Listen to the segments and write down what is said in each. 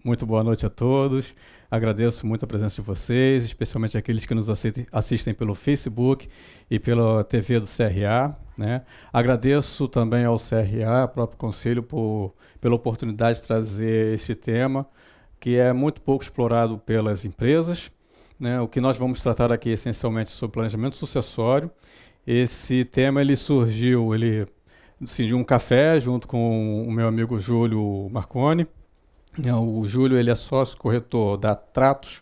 Muito boa noite a todos. Agradeço muito a presença de vocês, especialmente aqueles que nos assistem pelo Facebook e pela TV do CRA, né? Agradeço também ao CRA, ao próprio Conselho, pela oportunidade de trazer esse tema, que é muito pouco explorado pelas empresas, né? O que nós vamos tratar aqui essencialmente sobre planejamento sucessório. Esse tema surgiu assim, de um café junto com o meu amigo Júlio Marconi. O Júlio ele é sócio corretor da Tratos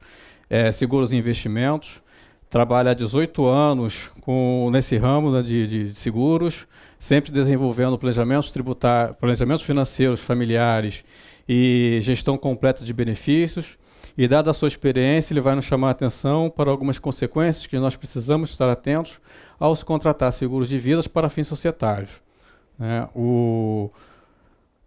Seguros e Investimentos, trabalha há 18 anos nesse ramo, né, de seguros, sempre desenvolvendo planejamentos tributários, planejamentos financeiros familiares e gestão completa de benefícios. E dada a sua experiência, ele vai nos chamar a atenção para algumas consequências que nós precisamos estar atentos ao se contratar seguros de vidas para fins societários, né?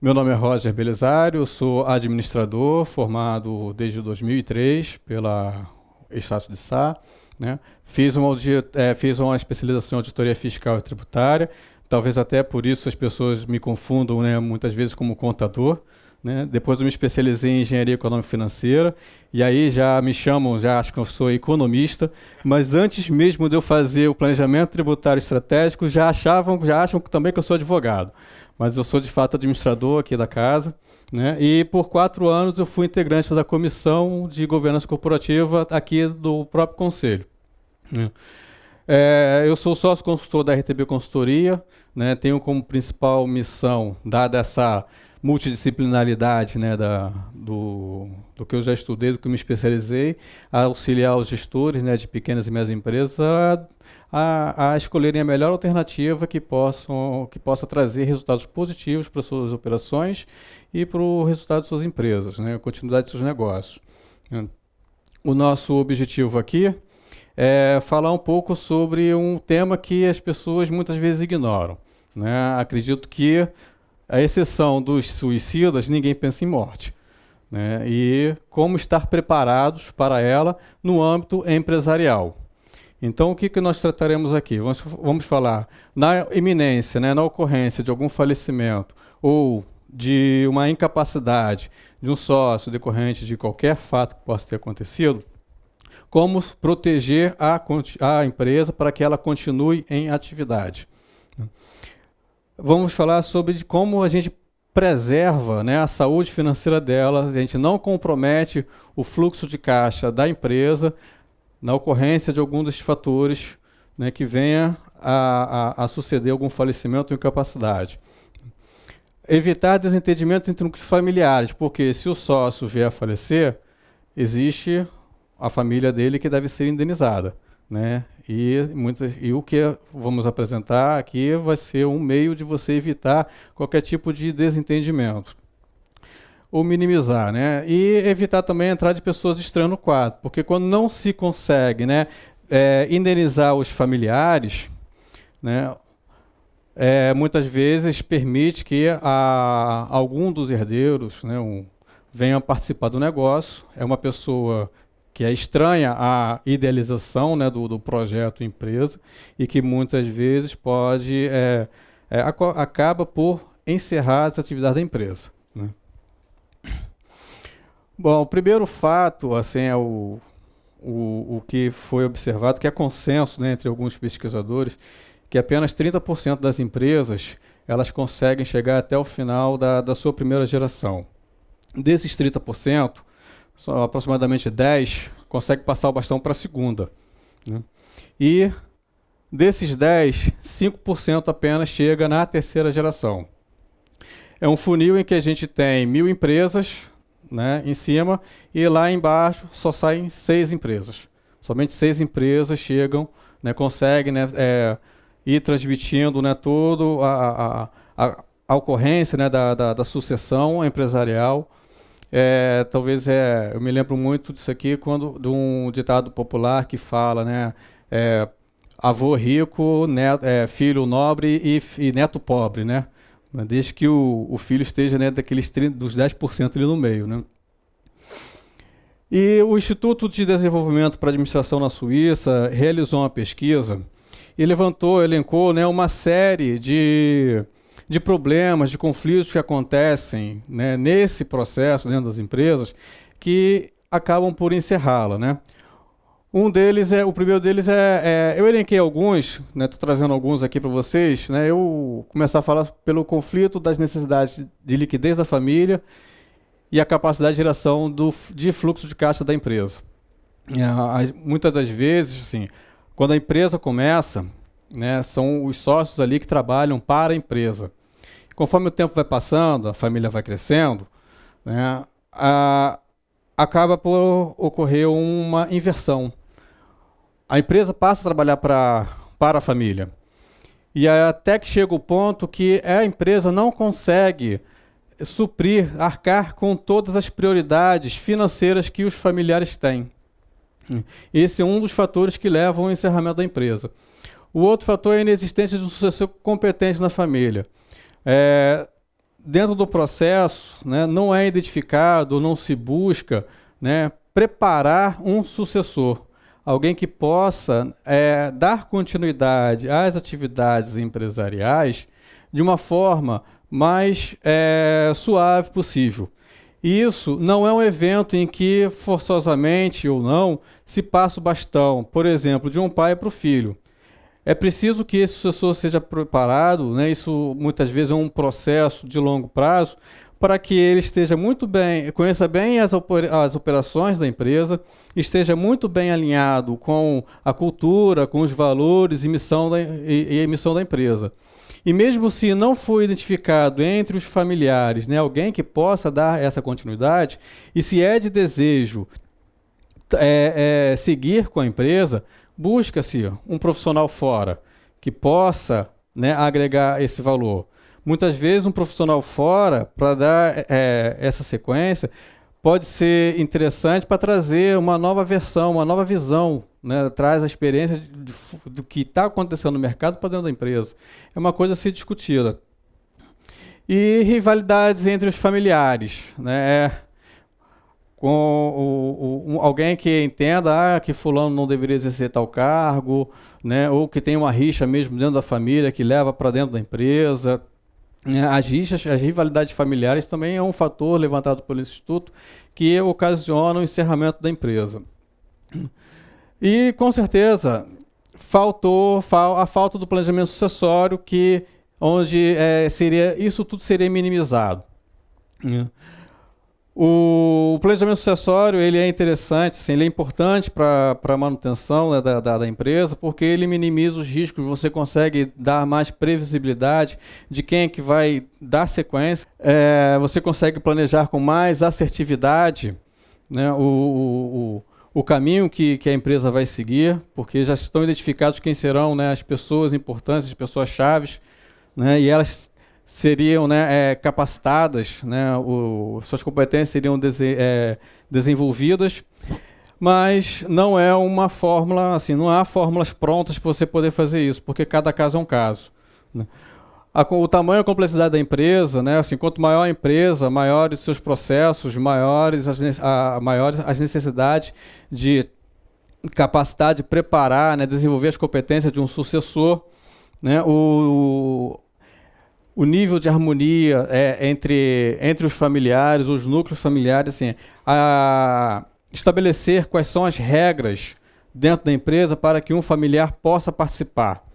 Meu nome é Roger Belisário, sou administrador, formado desde 2003 pela Estácio de Sá, né? Fiz uma especialização em auditoria fiscal e tributária, talvez até por isso as pessoas me confundam, né, muitas vezes como contador, né? Depois eu me especializei em engenharia econômica e financeira, e aí já me chamam, já acham que eu sou economista, mas antes mesmo de eu fazer o planejamento tributário estratégico, já acham também que eu sou advogado. Mas eu sou de fato administrador aqui da casa, né? E por 4 anos eu fui integrante da comissão de governança corporativa aqui do próprio conselho, né? Eu sou sócio consultor da RTB Consultoria, né? Tenho como principal missão, dada essa multidisciplinaridade, né, do que eu já estudei, do que eu me especializei, a auxiliar os gestores, né, de pequenas e médias empresas a escolherem a melhor alternativa que possa trazer resultados positivos para suas operações e para o resultado de suas empresas, né, a continuidade de seus negócios. O nosso objetivo aqui é falar um pouco sobre um tema que as pessoas muitas vezes ignoram, né? Acredito que, à exceção dos suicidas, ninguém pensa em morte, né? E como estar preparados para ela no âmbito empresarial. Então, o que nós trataremos aqui? Vamos falar na iminência, né, na ocorrência de algum falecimento ou de uma incapacidade de um sócio decorrente de qualquer fato que possa ter acontecido, como proteger a empresa para que ela continue em atividade. Vamos falar sobre como a gente preserva, né, a saúde financeira dela, a gente não compromete o fluxo de caixa da empresa na ocorrência de algum desses fatores, né, que venha a suceder algum falecimento ou incapacidade. Evitar desentendimentos entre núcleos familiares, porque se o sócio vier a falecer, existe a família dele que deve ser indenizada, né? E o que vamos apresentar aqui vai ser um meio de você evitar qualquer tipo de desentendimento. Ou minimizar, né? E evitar também a entrada de pessoas estranhas no quadro, porque quando não se consegue, né, indenizar os familiares, né, muitas vezes permite que algum dos herdeiros, né, venha participar do negócio. É uma pessoa que é estranha à idealização, né, do projeto empresa e que muitas vezes acaba por encerrar as atividades da empresa, né? Bom, o primeiro fato, assim, é o que foi observado, que é consenso, né, entre alguns pesquisadores, que apenas 30% das empresas elas conseguem chegar até o final da sua primeira geração. Desses 30%, só aproximadamente 10% conseguem passar o bastão para a segunda, né? E desses 10%, 5% apenas chega na terceira geração. É um funil em que a gente tem 1.000 empresas, né, em cima, e lá embaixo só saem 6 empresas. Somente 6 empresas chegam, né, conseguem, né, ir transmitindo, né, toda a ocorrência, né, da sucessão empresarial. Talvez eu me lembro muito disso aqui de um ditado popular que fala, né, avô rico, filho nobre e neto pobre, né? Desde que o filho esteja, né, dos 10% ali no meio, né? E o Instituto de Desenvolvimento para a Administração na Suíça realizou uma pesquisa e elencou, né, uma série de de problemas, de conflitos que acontecem, né, nesse processo dentro das empresas que acabam por encerrá-la, né? O primeiro deles eu elenquei alguns, né? Estou trazendo alguns aqui para vocês, né? Eu começar a falar pelo conflito das necessidades de liquidez da família e a capacidade de geração de fluxo de caixa da empresa. Muitas das vezes, assim, quando a empresa começa, né, são os sócios ali que trabalham para a empresa. Conforme o tempo vai passando, a família vai crescendo, né, acaba por ocorrer uma inversão. A empresa passa a trabalhar para a família. E até que chega o ponto que a empresa não consegue suprir, arcar com todas as prioridades financeiras que os familiares têm. Esse é um dos fatores que levam ao encerramento da empresa. O outro fator é a inexistência de um sucessor competente na família. Dentro do processo, né, não é identificado, não se busca, né, preparar um sucessor. Alguém que possa dar continuidade às atividades empresariais de uma forma mais suave possível. E isso não é um evento em que, forçosamente ou não, se passa o bastão, por exemplo, de um pai para o filho. É preciso que esse sucessor seja preparado, né? Isso muitas vezes é um processo de longo prazo, para que ele esteja muito bem, conheça bem as operações da empresa, esteja muito bem alinhado com a cultura, com os valores e a missão da empresa. E mesmo se não for identificado entre os familiares, né, alguém que possa dar essa continuidade, e se é de desejo seguir com a empresa, busca-se um profissional fora que possa, né, agregar esse valor. Muitas vezes um profissional fora, para dar essa sequência, pode ser interessante para trazer uma nova versão, uma nova visão, né? Traz a experiência do que está acontecendo no mercado para dentro da empresa. É uma coisa a ser discutida. E rivalidades entre os familiares, né? Com alguém que entenda que fulano não deveria exercer tal cargo, né? Ou que tem uma rixa mesmo dentro da família que leva para dentro da empresa. As rivalidades familiares também é um fator levantado pelo Instituto que ocasiona o encerramento da empresa. E, com certeza, a falta do planejamento sucessório, onde isso tudo seria minimizado. O planejamento sucessório ele é interessante, sim, ele é importante para a manutenção, né, da empresa, porque ele minimiza os riscos, você consegue dar mais previsibilidade de quem é que vai dar sequência, você consegue planejar com mais assertividade, né, o caminho que a empresa vai seguir, porque já estão identificados quem serão, né, as pessoas importantes, as pessoas chaves, né, e elas seriam, né, capacitadas, né, suas competências seriam desenvolvidas, mas não é uma fórmula, assim, não há fórmulas prontas para você poder fazer isso, porque cada caso é um caso, né. O tamanho e a complexidade da empresa, né, assim, quanto maior a empresa, maiores os seus processos, maiores as necessidades de capacidade de preparar, né, desenvolver as competências de um sucessor, né, o nível de harmonia entre os familiares, os núcleos familiares, assim, estabelecer quais são as regras dentro da empresa para que um familiar possa participar,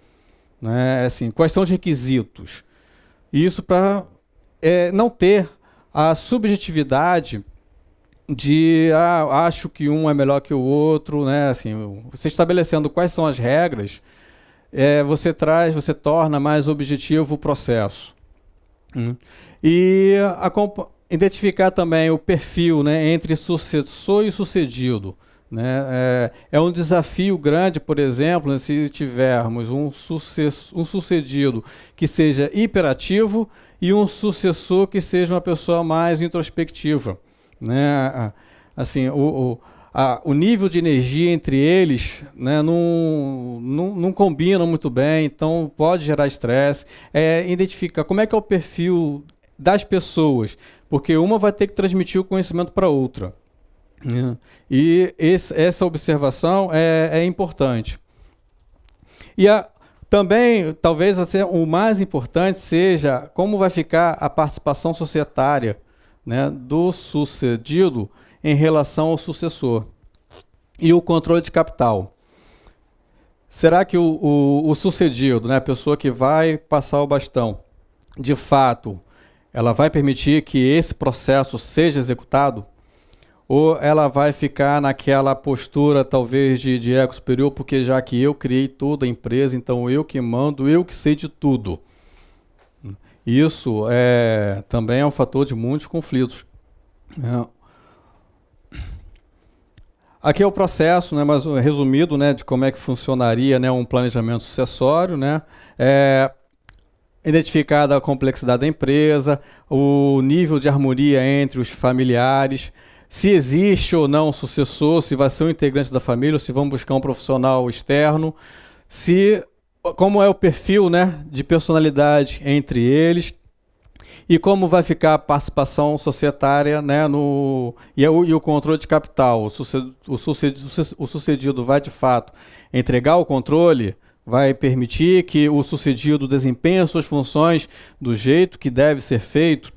né? Assim, quais são os requisitos. Isso para não ter a subjetividade de acho que um é melhor que o outro, né? Assim, você estabelecendo quais são as regras, você torna mais objetivo o processo. E identificar também o perfil, né, entre sucessor e sucedido, né? É um desafio grande, por exemplo, né, se tivermos um sucedido que seja hiperativo e um sucessor que seja uma pessoa mais introspectiva, né? Assim, o nível de energia entre eles, né, não combina muito bem, então pode gerar estresse. Identificar como é que é o perfil das pessoas, porque uma vai ter que transmitir o conhecimento para a outra, né? E essa observação é importante. E Também, talvez o mais importante seja como vai ficar a participação societária, né, do sucedido em relação ao sucessor. E o controle de capital. Será que o sucedido, né, a pessoa que vai passar o bastão, de fato, ela vai permitir que esse processo seja executado? Ou ela vai ficar naquela postura, talvez, de ego superior, porque já que eu criei toda a empresa, então eu que mando, eu que sei de tudo. Isso também é um fator de muitos conflitos. Aqui é o processo, né, mas resumido, né, de como é que funcionaria, né, um planejamento sucessório, né, identificada a complexidade da empresa, o nível de harmonia entre os familiares, se existe ou não um sucessor, se vai ser um integrante da família, ou se vamos buscar um profissional externo, como é o perfil, né, de personalidade entre eles, e como vai ficar a participação societária, né, e o controle de capital. O sucedido vai, de fato, entregar o controle, vai permitir que o sucedido desempenhe as suas funções do jeito que deve ser feito.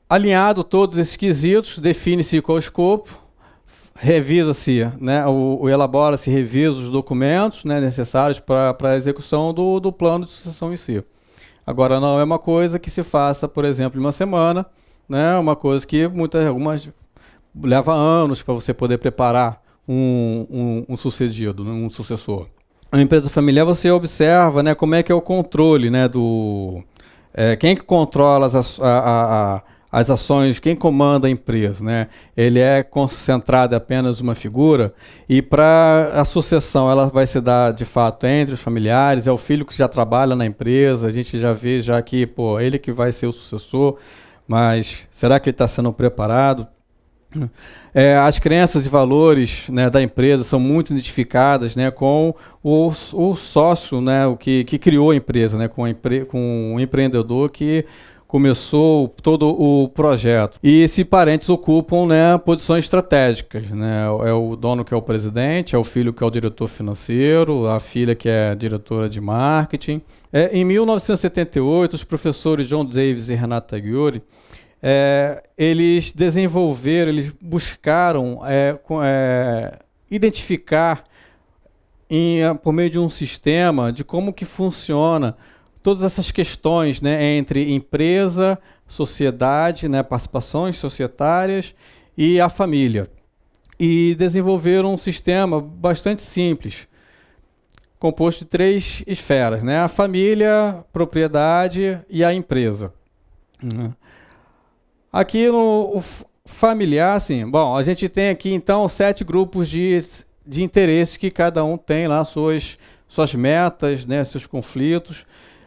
Alinhado todos esses quesitos, define-se qual o escopo, revisa-se, né, elabora-se, revisa os documentos, né, necessários para a execução do plano de sucessão em si. Agora, não é uma coisa que se faça, por exemplo, em uma semana, né, uma coisa que algumas leva anos para você poder preparar um sucedido, né, um sucessor. Na empresa familiar você observa, né, como é que é o controle, né, quem que controla as ações, quem comanda a empresa, né? Ele é concentrado em apenas uma figura, e para a sucessão ela vai se dar de fato entre os familiares, é o filho que já trabalha na empresa, a gente já vê já que, ele que vai ser o sucessor, mas será que ele está sendo preparado? As crenças e valores, né, da empresa são muito identificadas, né, com o sócio, né, o que criou a empresa, né, com o empreendedor que começou todo o projeto. E se parentes ocupam, né, posições estratégicas, né, é o dono que é o presidente, é o filho que é o diretor financeiro, a filha que é a diretora de marketing. Em 1978, os professores John Davis e Renato Tagliori, eles buscaram identificar por meio de um sistema de como que funciona todas essas questões, né, entre empresa, sociedade, né, participações societárias e a família. E desenvolveram um sistema bastante simples, composto de 3 esferas, né, a família, propriedade e a empresa. Aqui no familiar, assim, bom, a gente tem aqui então 7 grupos de interesses que cada um tem lá suas metas, né, seus conflitos.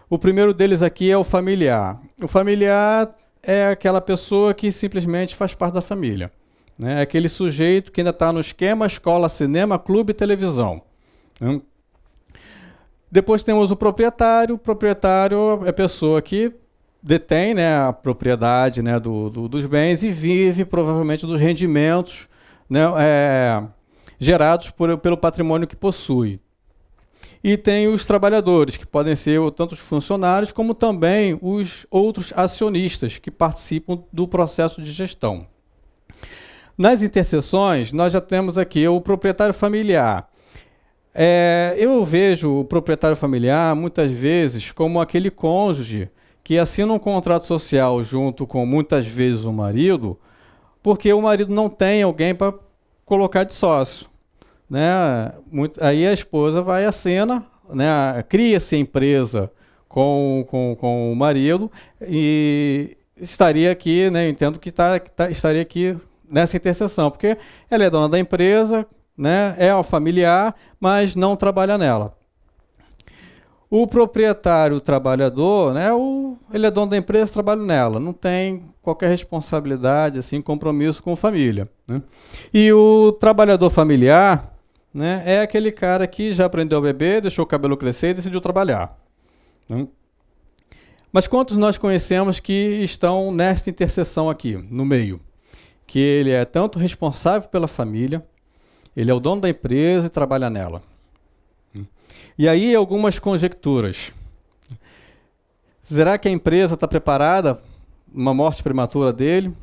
O primeiro deles aqui é o familiar. O familiar é aquela pessoa que simplesmente faz parte da família, né? É aquele sujeito que ainda está no esquema escola, cinema, clube e televisão. Depois temos o proprietário. O proprietário é a pessoa que detém, né, a propriedade, né, dos bens e vive provavelmente dos rendimentos, né, gerados pelo patrimônio que possui. E tem os trabalhadores, que podem ser tanto os funcionários como também os outros acionistas que participam do processo de gestão. Nas interseções, nós já temos aqui o proprietário familiar. Eu vejo o proprietário familiar, muitas vezes, como aquele cônjuge que assina um contrato social junto com, muitas vezes, o marido, porque o marido não tem alguém para colocar de sócio, né? Aí a esposa vai à cena, né? Cria-se a empresa com o marido e estaria aqui, né? Entendo que estaria aqui nessa interseção, porque ela é dona da empresa, né? É o familiar, mas não trabalha nela. O proprietário trabalhador, né? Ele é dono da empresa, trabalha nela, não tem qualquer responsabilidade, assim, compromisso com a família, né? E o trabalhador familiar, né, é aquele cara que já aprendeu a beber, deixou o cabelo crescer e decidiu trabalhar, né? Mas quantos nós conhecemos que estão nesta interseção aqui, no meio? Que ele é tanto responsável pela família, ele é o dono da empresa e trabalha nela. E aí algumas conjecturas. Será que a empresa está preparada uma morte prematura dele?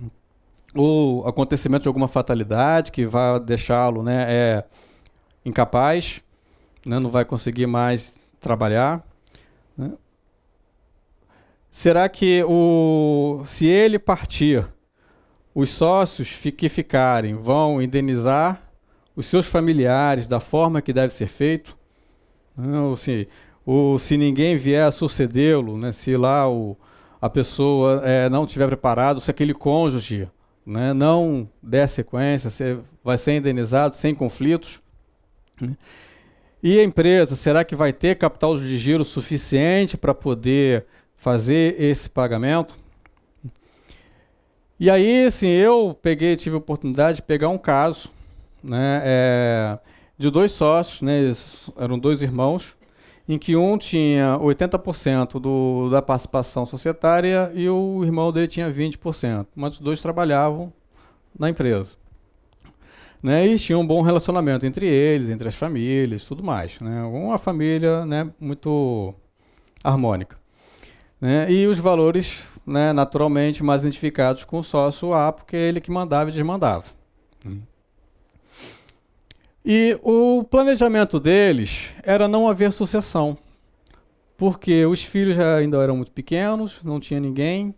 Ou acontecimento de alguma fatalidade que vai deixá-lo, né, incapaz, né, não vai conseguir mais trabalhar? Né? Será que se ele partir, os sócios que ficarem vão indenizar os seus familiares da forma que deve ser feito? Ou se ninguém vier a sucedê-lo, né, se lá a pessoa não estiver preparado, se aquele cônjuge, né, não der sequência, vai ser indenizado sem conflitos? Né? E a empresa, será que vai ter capital de giro suficiente para poder fazer esse pagamento? E aí, assim, tive a oportunidade de pegar um caso, né, de dois sócios, né, eram dois irmãos, em que um tinha 80% da participação societária e o irmão dele tinha 20%, mas os dois trabalhavam na empresa. Né, e tinha um bom relacionamento entre eles, entre as famílias, tudo mais. Né, uma família, né, muito harmônica. Né, e os valores, né, naturalmente mais identificados com o sócio A, porque é ele que mandava e desmandava. E o planejamento deles era não haver sucessão, porque os filhos já ainda eram muito pequenos, não tinha ninguém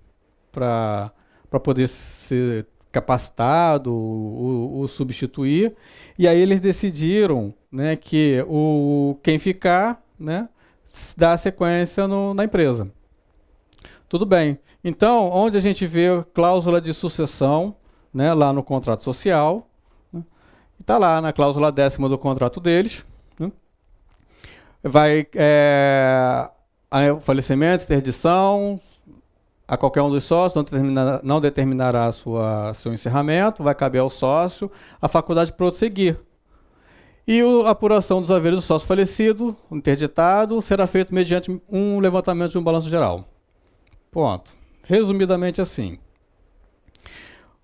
para poder ser capacitado ou substituir, e aí eles decidiram, né, que quem ficar, né, dá sequência na empresa. Tudo bem. Então, onde a gente vê cláusula de sucessão, né, lá no contrato social, né, está lá na cláusula 10ª do contrato deles, né, vai falecimento, interdição, a qualquer um dos sócios, não determinará seu encerramento, vai caber ao sócio a faculdade de prosseguir. E a apuração dos haveres do sócio falecido, interditado, será feito mediante um levantamento de um balanço geral. Ponto. Resumidamente assim.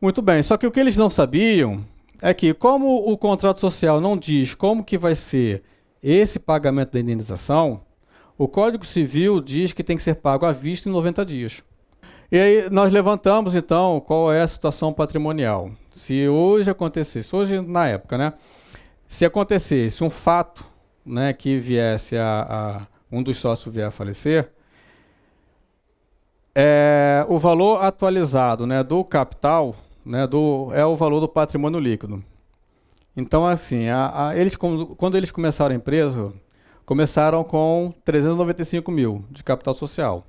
Muito bem, só que o que eles não sabiam é que, como o contrato social não diz como que vai ser esse pagamento da indenização, o Código Civil diz que tem que ser pago à vista em 90 dias. E aí nós levantamos, então, qual é a situação patrimonial. Se hoje acontecesse, hoje na época, né? Se acontecesse um fato, né, que viesse um dos sócios vier a falecer, o valor atualizado, né, do capital, né, é o valor do patrimônio líquido. Então, assim, quando eles começaram a empresa, começaram com 395 mil de capital social.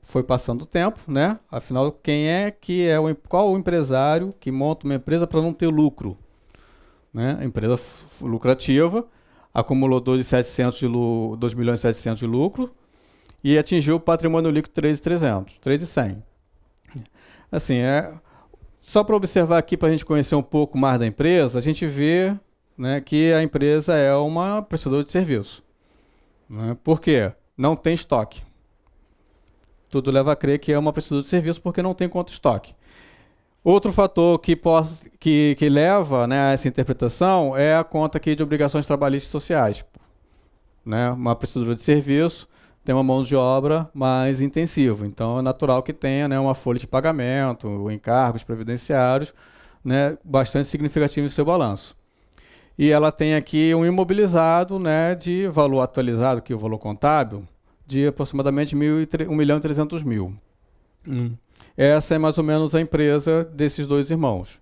Foi passando o tempo, né? Afinal, qual o empresário que monta uma empresa para não ter lucro? Né? Empresa lucrativa, acumulou 2 milhões e 700 de lucro e atingiu o patrimônio líquido 3.300, 3.100. Assim, só para observar aqui, para a gente conhecer um pouco mais da empresa, a gente vê, né, que a empresa é uma prestadora de serviço. Né? Por quê? Não tem estoque. Tudo leva a crer que é uma prestadora de serviço porque não tem conta estoque. Outro fator que leva, né, a essa interpretação é a conta aqui de obrigações trabalhistas e sociais. Né? Uma prestadora de serviço tem uma mão de obra mais intensiva, então é natural que tenha, né, uma folha de pagamento, encargos previdenciários, né, bastante significativo em seu balanço. E ela tem aqui um imobilizado, né, de valor atualizado, que é o valor contábil, de aproximadamente 1.300.000. Essa é mais ou menos a empresa desses dois irmãos.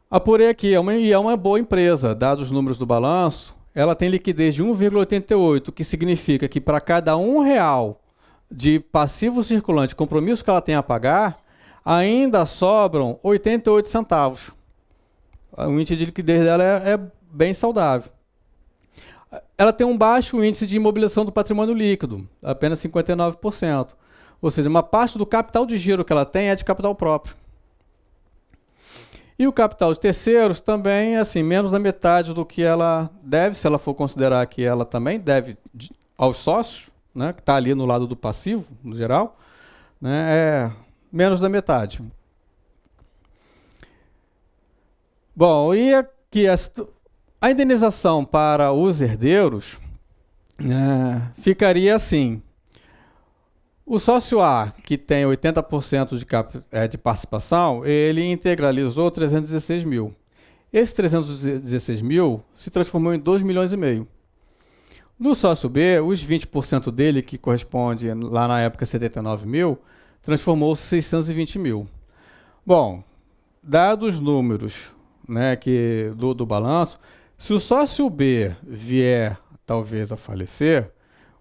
Apurei aqui, é uma boa empresa, dados os números do balanço, ela tem liquidez de 1,88, que significa que para cada R$1 de passivo circulante, compromisso que ela tem a pagar, ainda sobram 88 centavos. O índice de liquidez dela é bem saudável. Ela tem um baixo índice de imobilização do patrimônio líquido, apenas 59%. Ou seja, uma parte do capital de giro que ela tem é de capital próprio. E o capital de terceiros também, assim, menos da metade do que ela deve, se ela for considerar que ela também deve aos sócios, né, que está ali no lado do passivo, no geral, né, é menos da metade. Bom, e aqui A indenização para os herdeiros ficaria assim. O sócio A, que tem 80% de participação, ele integralizou 316 mil. Esse 316 mil se transformou em 2 milhões e meio. No sócio B, os 20% dele, que corresponde lá na época a 79 mil, transformou-se em 620 mil. Bom, dados os números, né, do balanço, se o sócio B vier talvez a falecer,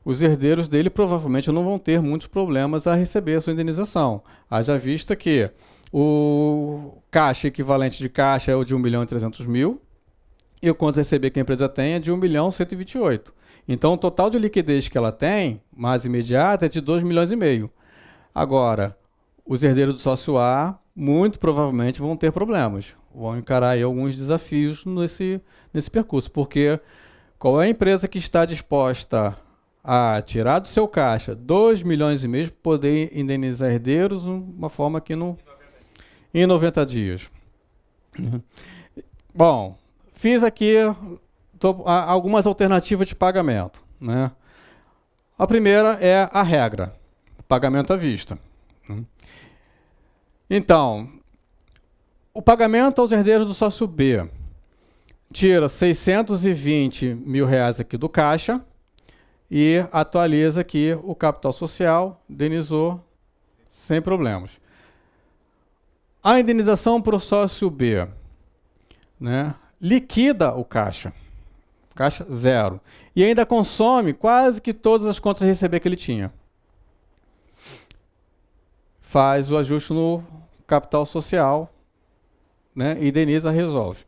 os herdeiros dele provavelmente não vão ter muitos problemas a receber a sua indenização. Haja vista que o caixa equivalente de caixa é o de 1 milhão e 300 mil e o quanto receber que a empresa tem é de 1 milhão e 128. Então, o total de liquidez que ela tem, mais imediata, é de 2 milhões e meio. Agora, os herdeiros do sócio A, muito provavelmente, vão ter problemas. Vão encarar aí alguns desafios nesse percurso, porque qual é a empresa que está disposta a tirar do seu caixa 2 milhões e meio para poder indenizar herdeiros de uma forma que não... Em 90 dias. Bom, fiz aqui algumas alternativas de pagamento, né? A primeira é a regra, pagamento à vista. Então, o pagamento aos herdeiros do sócio B tira 620 mil reais aqui do caixa e atualiza aqui o capital social, indenizou sem problemas. A indenização para o sócio B, né, liquida o caixa zero, e ainda consome quase que todas as contas a receber que ele tinha. Faz o ajuste no capital social, né, indeniza, resolve.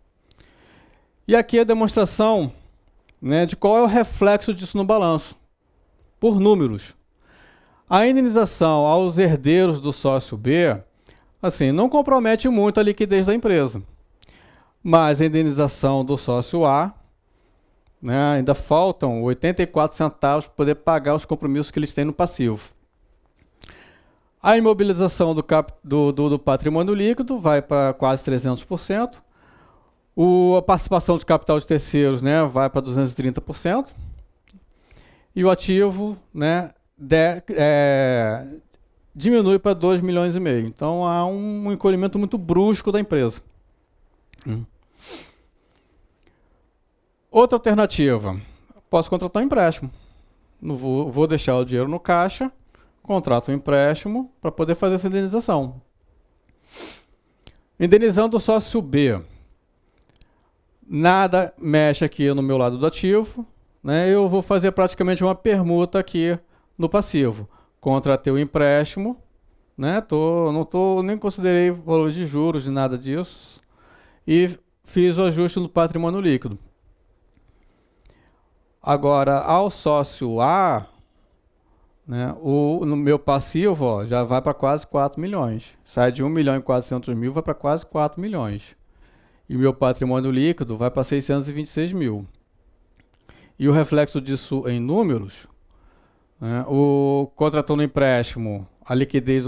E aqui a demonstração, né, de qual é o reflexo disso no balanço, por números. A indenização aos herdeiros do sócio B, assim, não compromete muito a liquidez da empresa. Mas a indenização do sócio A, né, ainda faltam 84 centavos para poder pagar os compromissos que eles têm no passivo. A imobilização do patrimônio líquido vai para quase 300%. A participação de capital de terceiros, né, vai para 230%. E o ativo, né, diminui para 2 milhões e meio. Então, há um encolhimento muito brusco da empresa. Outra alternativa, posso contratar um empréstimo. Não vou deixar o dinheiro no caixa, contrato um empréstimo para poder fazer essa indenização. Indenizando o sócio B. Nada mexe aqui no meu lado do ativo, né? Eu vou fazer praticamente uma permuta aqui no passivo. Contratei o empréstimo, né? Nem considerei valor de juros, de nada disso, e fiz o ajuste no patrimônio líquido. Agora, ao sócio A, né, no meu passivo, ó, já vai para quase 4 milhões. Sai de 1 milhão e 400 mil, vai para quase 4 milhões. E o meu patrimônio líquido vai para 626 mil. E o reflexo disso em números, né, contratando empréstimo, a liquidez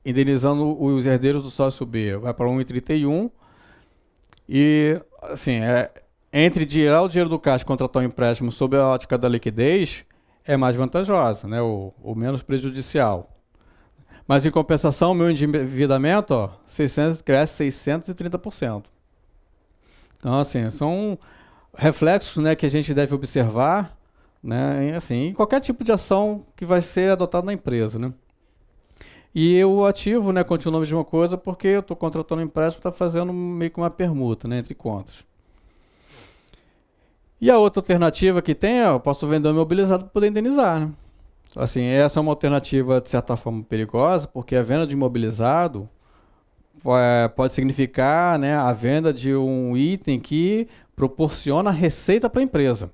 indenizando os herdeiros do sócio B, vai para 1,31. E, assim, entre tirar o dinheiro do caixa e contratar um empréstimo sob a ótica da liquidez, é mais vantajosa, né, o menos prejudicial. Mas, em compensação, o meu endividamento, ó, cresce 630%. Então, assim, são reflexos, né, que a gente deve observar, né, assim, em qualquer tipo de ação que vai ser adotada na empresa, né. E o ativo, né, continua a mesma coisa porque eu estou contratando um empréstimo, está fazendo meio que uma permuta, né, entre contas. E a outra alternativa que tem é eu posso vender o imobilizado para poder indenizar, né. Assim, essa é uma alternativa de certa forma perigosa, porque a venda de imobilizado pode significar, né, a venda de um item que proporciona receita para a empresa.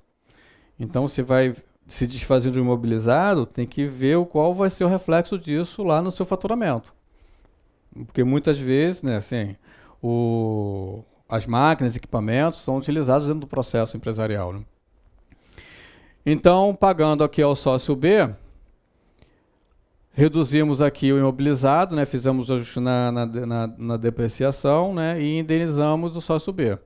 Então, você vai se desfazer de um imobilizado, tem que ver qual vai ser o reflexo disso lá no seu faturamento. Porque muitas vezes, né, assim, as máquinas, equipamentos são utilizados dentro do processo empresarial, né? Então, pagando aqui ao sócio B, reduzimos aqui o imobilizado, né, fizemos ajuste na depreciação, né, e indenizamos o sócio B.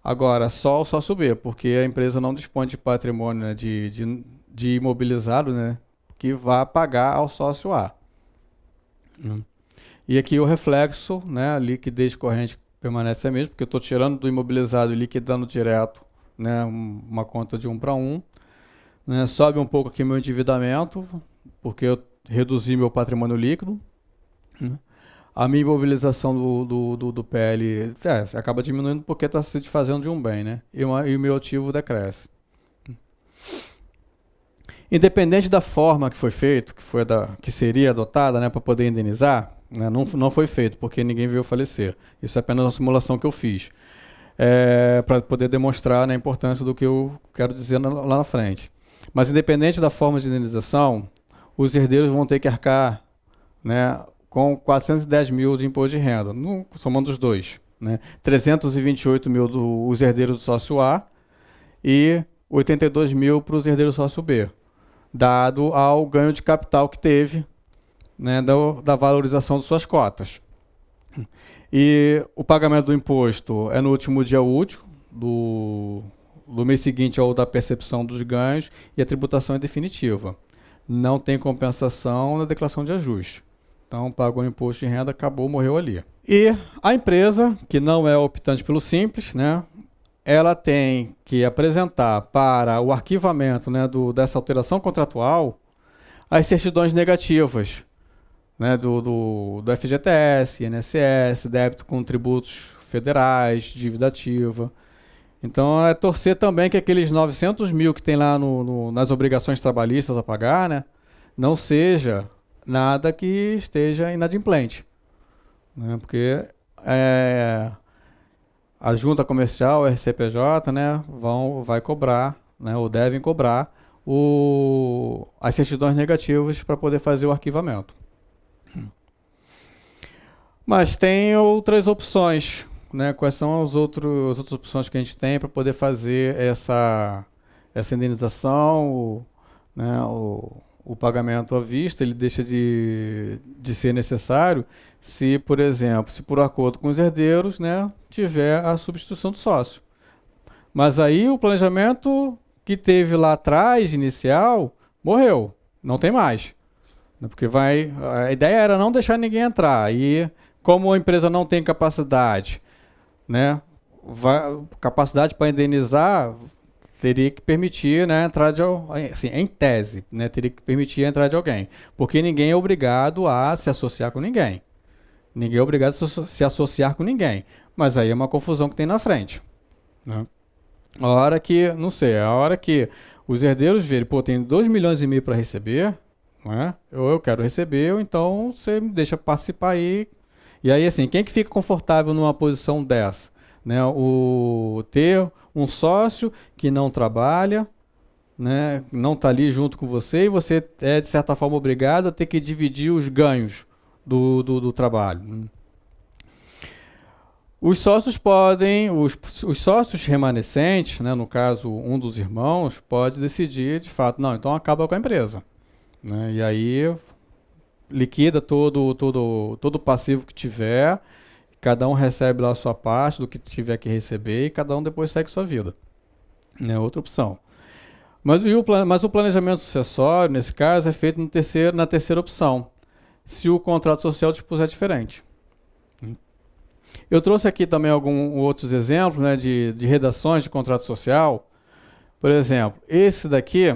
Agora, só o sócio B, porque a empresa não dispõe de patrimônio, né, de imobilizado, né, que vá pagar ao sócio A. E aqui o reflexo, né, a liquidez corrente permanece a mesma, porque eu estou tirando do imobilizado e liquidando direto, né, uma conta de 1 para 1. Né, sobe um pouco aqui meu endividamento, porque eu reduzi meu patrimônio líquido. Né. A minha imobilização do PL acaba diminuindo porque está se desfazendo de um bem, né? E o meu ativo decresce. Independente da forma que foi feito, que seria adotada, né, para poder indenizar, né, não foi feito, porque ninguém veio falecer. Isso é apenas uma simulação que eu fiz. Para poder demonstrar, né, a importância do que eu quero dizer lá na frente. Mas independente da forma de indenização, os herdeiros vão ter que arcar, né, com 410 mil de imposto de renda, somando os dois. Né? 328 mil dos herdeiros do sócio A e 82 mil para os herdeiros do sócio B, dado ao ganho de capital que teve, né, da valorização de suas cotas. E o pagamento do imposto é no último dia útil do mês seguinte ao da percepção dos ganhos e a tributação é definitiva. Não tem compensação na declaração de ajuste. Então, pagou o imposto de renda, acabou, morreu ali. E a empresa, que não é optante pelo Simples, né, ela tem que apresentar para o arquivamento, né, dessa alteração contratual as certidões negativas, né, do FGTS, INSS, débito com tributos federais, dívida ativa. Então, é torcer também que aqueles 900 mil que tem lá nas obrigações trabalhistas a pagar, né, não seja nada que esteja inadimplente, né? Porque a junta comercial, o RCPJ, né, vai cobrar, né, ou devem cobrar as certidões negativas para poder fazer o arquivamento. Mas tem outras opções, né? Quais são as outras opções que a gente tem para poder fazer essa indenização, né, o pagamento à vista, ele deixa de ser necessário se, por exemplo, por acordo com os herdeiros, né, tiver a substituição do sócio. Mas aí o planejamento que teve lá atrás, inicial, morreu, não tem mais. Porque a ideia era não deixar ninguém entrar, e como a empresa não tem capacidade, né, capacidade para indenizar, teria que permitir, né, a entrada assim, em tese, né, teria que permitir a entrada de alguém, porque ninguém é obrigado a se associar com ninguém. Ninguém é obrigado a se associar com ninguém. Mas aí é uma confusão que tem na frente. Né? A hora que os herdeiros verem, pô, tem 2,5 milhões para receber, né? Ou eu quero receber, ou então você me deixa participar aí. E aí, assim, quem que fica confortável numa posição dessa? Né? Ter um sócio que não trabalha, né, não está ali junto com você, e você é, de certa forma, obrigado a ter que dividir os ganhos do trabalho. Os sócios os sócios remanescentes, né, no caso, um dos irmãos, pode decidir, de fato, não, então acaba com a empresa. Né, e aí liquida todo o passivo que tiver, cada um recebe lá a sua parte do que tiver que receber e cada um depois segue sua vida. É outra opção. Mas o planejamento sucessório, nesse caso, é feito na terceira opção, se o contrato social dispuser diferente. Eu trouxe aqui também alguns outros exemplos, né, de redações de contrato social. Por exemplo, esse daqui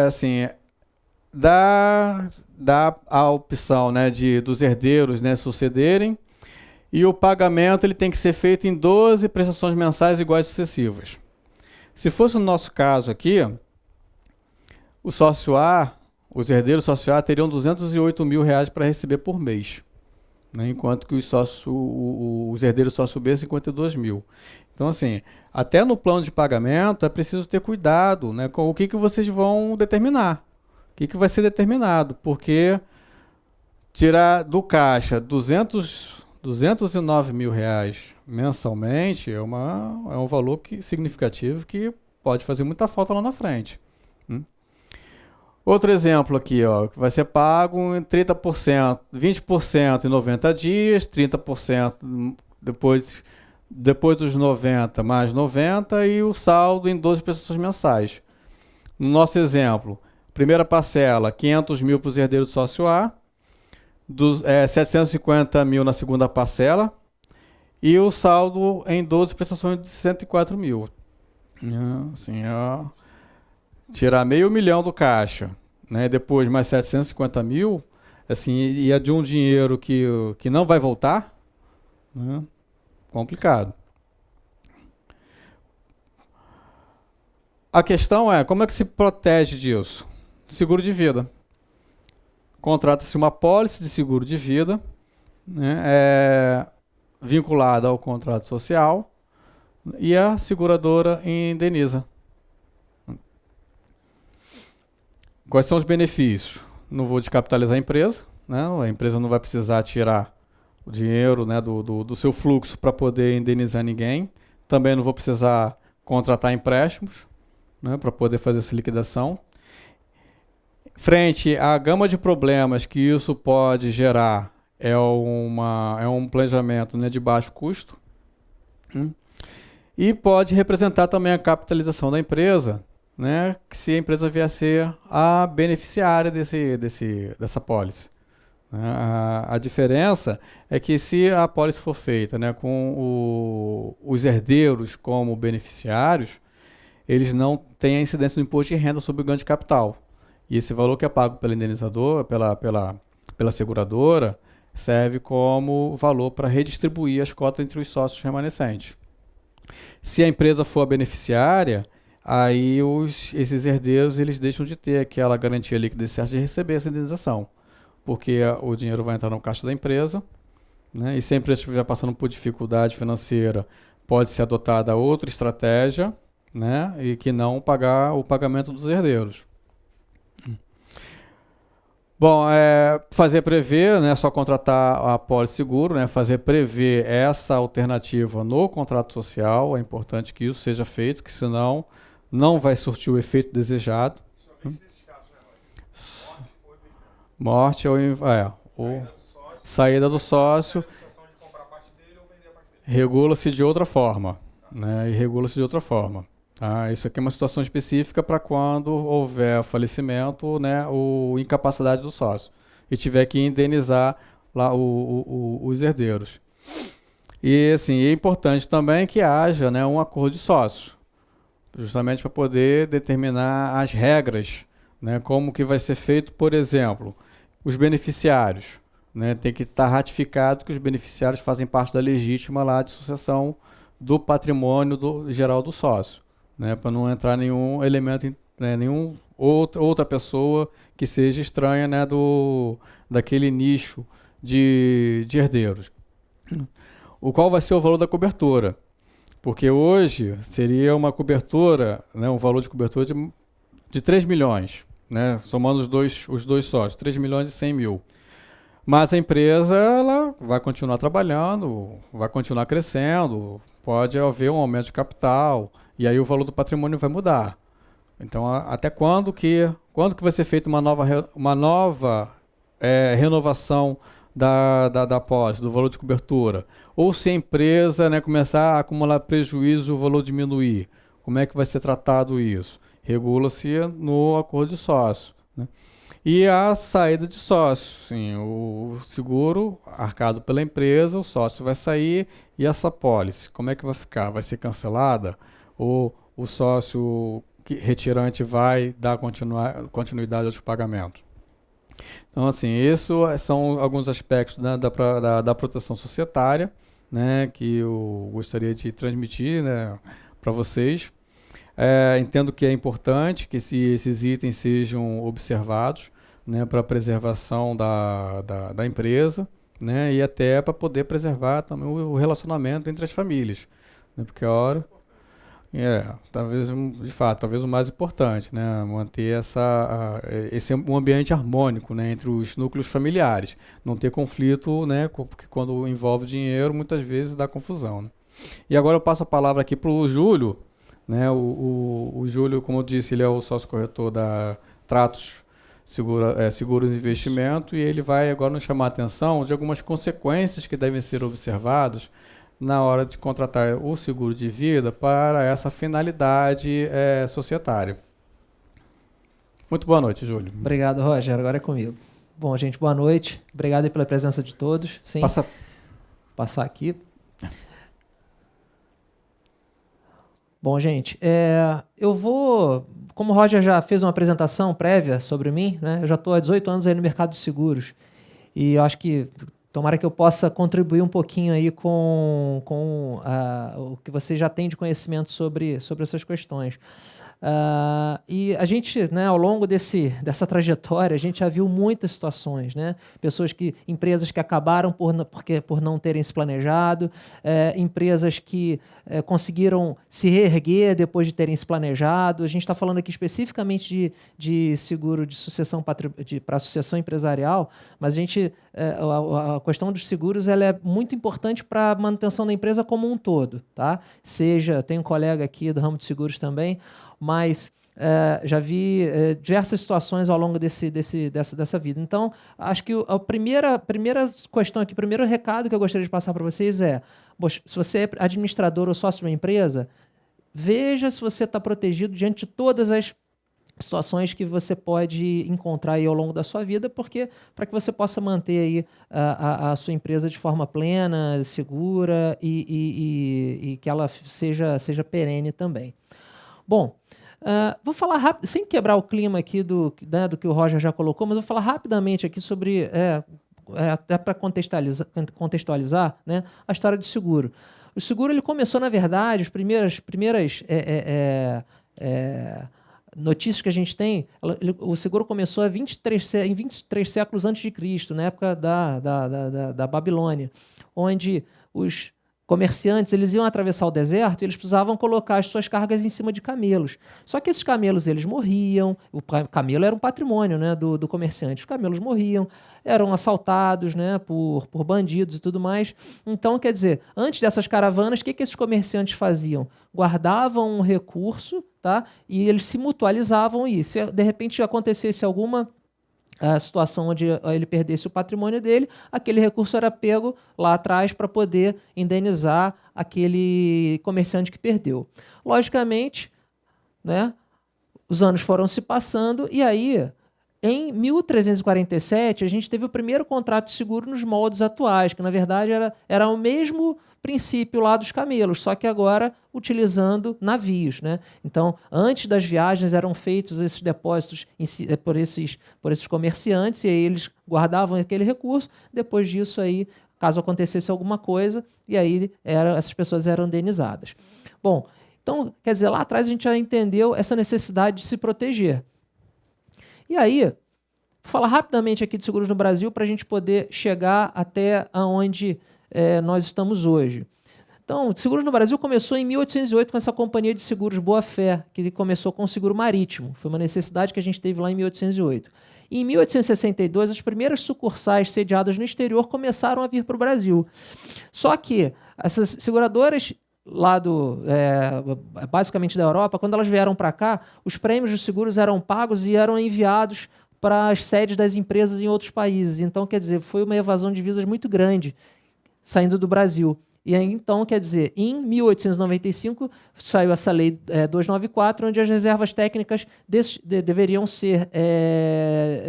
assim, dá a opção, né, dos herdeiros, né, sucederem, e o pagamento ele tem que ser feito em 12 prestações mensais iguais sucessivas. Se fosse no nosso caso aqui, o sócio A, os herdeiros sócio A teriam 208 mil reais para receber por mês, né, enquanto que os herdeiros sócio B, 52 mil. Então, assim, até no plano de pagamento é preciso ter cuidado, né, com o que vocês vão determinar. O que vai ser determinado, porque tirar do caixa 209 mil reais mensalmente é um valor significativo que pode fazer muita falta lá na frente. Outro exemplo aqui, ó, que vai ser pago em 30%, 20% em 90 dias, 30% depois depois dos 90 mais 90 e o saldo em 12 prestações mensais. No nosso exemplo, primeira parcela, 500 mil para os herdeiros do sócio A, 750 mil na segunda parcela e o saldo em 12 prestações de 104 mil. Assim, tirar meio milhão do caixa, né? Depois mais 750 mil, assim, e é de um dinheiro que não vai voltar, né? Complicado. A questão é, como é que se protege disso? Seguro de vida. Contrata-se uma apólice de seguro de vida, né, vinculada ao contrato social, e a seguradora indeniza. Quais são os benefícios? Não vou descapitalizar a empresa, né? A empresa não vai precisar tirar o dinheiro, né, do seu fluxo para poder indenizar ninguém. Também não vou precisar contratar empréstimos, né, para poder fazer essa liquidação. Frente à gama de problemas que isso pode gerar, é um planejamento, né, de baixo custo. E pode representar também a capitalização da empresa, né, que se a empresa vier a ser a beneficiária dessa apólice. A diferença é que se a apólice for feita, né, com os herdeiros como beneficiários, eles não têm a incidência do imposto de renda sobre o ganho de capital. E esse valor que é pago pela indenizadora, pela seguradora, serve como valor para redistribuir as cotas entre os sócios remanescentes. Se a empresa for a beneficiária, aí esses herdeiros eles deixam de ter aquela garantia líquida e certa de receber essa indenização, porque o dinheiro vai entrar no caixa da empresa, né? E se a empresa estiver passando por dificuldade financeira, pode ser adotada outra estratégia, né? E que não pagar o pagamento dos herdeiros. Bom, fazer prever, né, só contratar a apólice seguro, né, fazer prever essa alternativa no contrato social, é importante que isso seja feito, que senão não vai surtir o efeito desejado. Somente nesses casos, né, Morte ou saída do sócio, regula-se de outra forma, né, e regula-se de outra forma. Tá? Isso aqui é uma situação específica para quando houver falecimento, né, ou incapacidade do sócio e tiver que indenizar lá os herdeiros. E assim, é importante também que haja, né, um acordo de sócio, justamente para poder determinar as regras, né, como que vai ser feito, por exemplo, os beneficiários, né, tem que estar ratificado que os beneficiários fazem parte da legítima lá de sucessão do patrimônio geral do sócio. Né, para não entrar nenhum elemento, né, outra pessoa que seja estranha, né, daquele nicho de herdeiros. O qual vai ser o valor da cobertura? Porque hoje seria uma cobertura, né, um valor de cobertura de 3 milhões, né, somando os dois sócios, 3 milhões e 100 mil. Mas a empresa ela vai continuar trabalhando, vai continuar crescendo, pode haver um aumento de capital, e aí o valor do patrimônio vai mudar. Então, até quando que vai ser feita uma nova renovação da apólice, do valor de cobertura? Ou se a empresa, né, começar a acumular prejuízo, o valor diminuir? Como é que vai ser tratado isso? Regula-se no acordo de sócio, né? E a saída de sócio, sim, o seguro arcado pela empresa, o sócio vai sair e essa apólice, como é que vai ficar? Vai ser cancelada? Ou o sócio retirante vai dar continuidade aos pagamentos? Então, assim, isso são alguns aspectos, né, da proteção societária, né, que eu gostaria de transmitir, né, para vocês. Entendo que é importante que esses itens sejam observados, né, para a preservação da empresa, né, e até para poder preservar também o relacionamento entre as famílias, né, porque a hora talvez de fato, talvez o mais importante, né, manter esse um ambiente harmônico, né, entre os núcleos familiares, não ter conflito, né, porque quando envolve dinheiro muitas vezes dá confusão, né. E agora eu passo a palavra aqui para o Júlio. Né, o Júlio, como eu disse, ele é o sócio corretor da Tratos Seguros de Investimento, e ele vai agora nos chamar a atenção de algumas consequências que devem ser observadas, na hora de contratar o seguro de vida para essa finalidade societária. Muito boa noite, Júlio. Obrigado, Roger. Agora é comigo. Bom, gente, boa noite. Obrigado aí pela presença de todos. Sim. Passar aqui. Bom, gente, eu vou... Como o Roger já fez uma apresentação prévia sobre mim, né? Eu já estou há 18 anos aí no mercado de seguros. E eu acho que tomara que eu possa contribuir um pouquinho aí com o que você já tem de conhecimento sobre essas questões. E a gente, né, ao longo dessa trajetória, a gente já viu muitas situações, né? Empresas que acabaram por não terem se planejado, empresas que conseguiram se reerguer depois de terem se planejado. A gente está falando aqui especificamente de seguro de sucessão para sucessão empresarial, mas a questão dos seguros ela é muito importante para a manutenção da empresa como um todo, tá? Tem um colega aqui do ramo de seguros também, mas já vi diversas situações ao longo dessa vida. Então, acho que a primeira questão aqui, o primeiro recado que eu gostaria de passar para vocês se você é administrador ou sócio de uma empresa, veja se você está protegido diante de todas as situações que você pode encontrar aí ao longo da sua vida, porque para que você possa manter aí a sua empresa de forma plena, segura e que ela seja perene também. Bom, vou falar rápido, sem quebrar o clima aqui do que o Roger já colocou, mas vou falar rapidamente aqui sobre, até para contextualizar, né, a história do seguro. O seguro ele começou, na verdade, as primeiras notícias que a gente tem, o seguro começou em 23 séculos antes de Cristo, na época da Babilônia, onde os comerciantes eles iam atravessar o deserto e eles precisavam colocar as suas cargas em cima de camelos. Só que esses camelos eles morriam, o camelo era um patrimônio, né, do comerciante. Os camelos morriam, eram assaltados, né, por bandidos e tudo mais. Então, quer dizer, antes dessas caravanas, o que esses comerciantes faziam? Guardavam um recurso, tá? E eles se mutualizavam e se de repente acontecesse alguma situação onde ele perdesse o patrimônio dele, aquele recurso era pego lá atrás para poder indenizar aquele comerciante que perdeu. Logicamente, né, os anos foram se passando e aí, em 1347, a gente teve o primeiro contrato de seguro nos moldes atuais, que na verdade era o mesmo princípio lá dos camelos, só que agora utilizando navios, né? Então, antes das viagens eram feitos esses depósitos por esses comerciantes e aí eles guardavam aquele recurso. Depois disso aí, caso acontecesse alguma coisa, e aí essas pessoas eram indenizadas. Bom, então, quer dizer, lá atrás a gente já entendeu essa necessidade de se proteger. E aí, vou falar rapidamente aqui de seguros no Brasil para a gente poder chegar até onde nós estamos hoje. Então, o seguro no Brasil começou em 1808 com essa companhia de seguros Boa Fé, que começou com o seguro marítimo. Foi uma necessidade que a gente teve lá em 1808. E em 1862, as primeiras sucursais sediadas no exterior começaram a vir para o Brasil. Só que essas seguradoras lá basicamente da Europa, quando elas vieram para cá, os prêmios dos seguros eram pagos e eram enviados para as sedes das empresas em outros países. Então, quer dizer, foi uma evasão de divisas muito grande saindo do Brasil. E aí, então, quer dizer, em 1895 saiu essa lei 294, onde as reservas técnicas deveriam ser,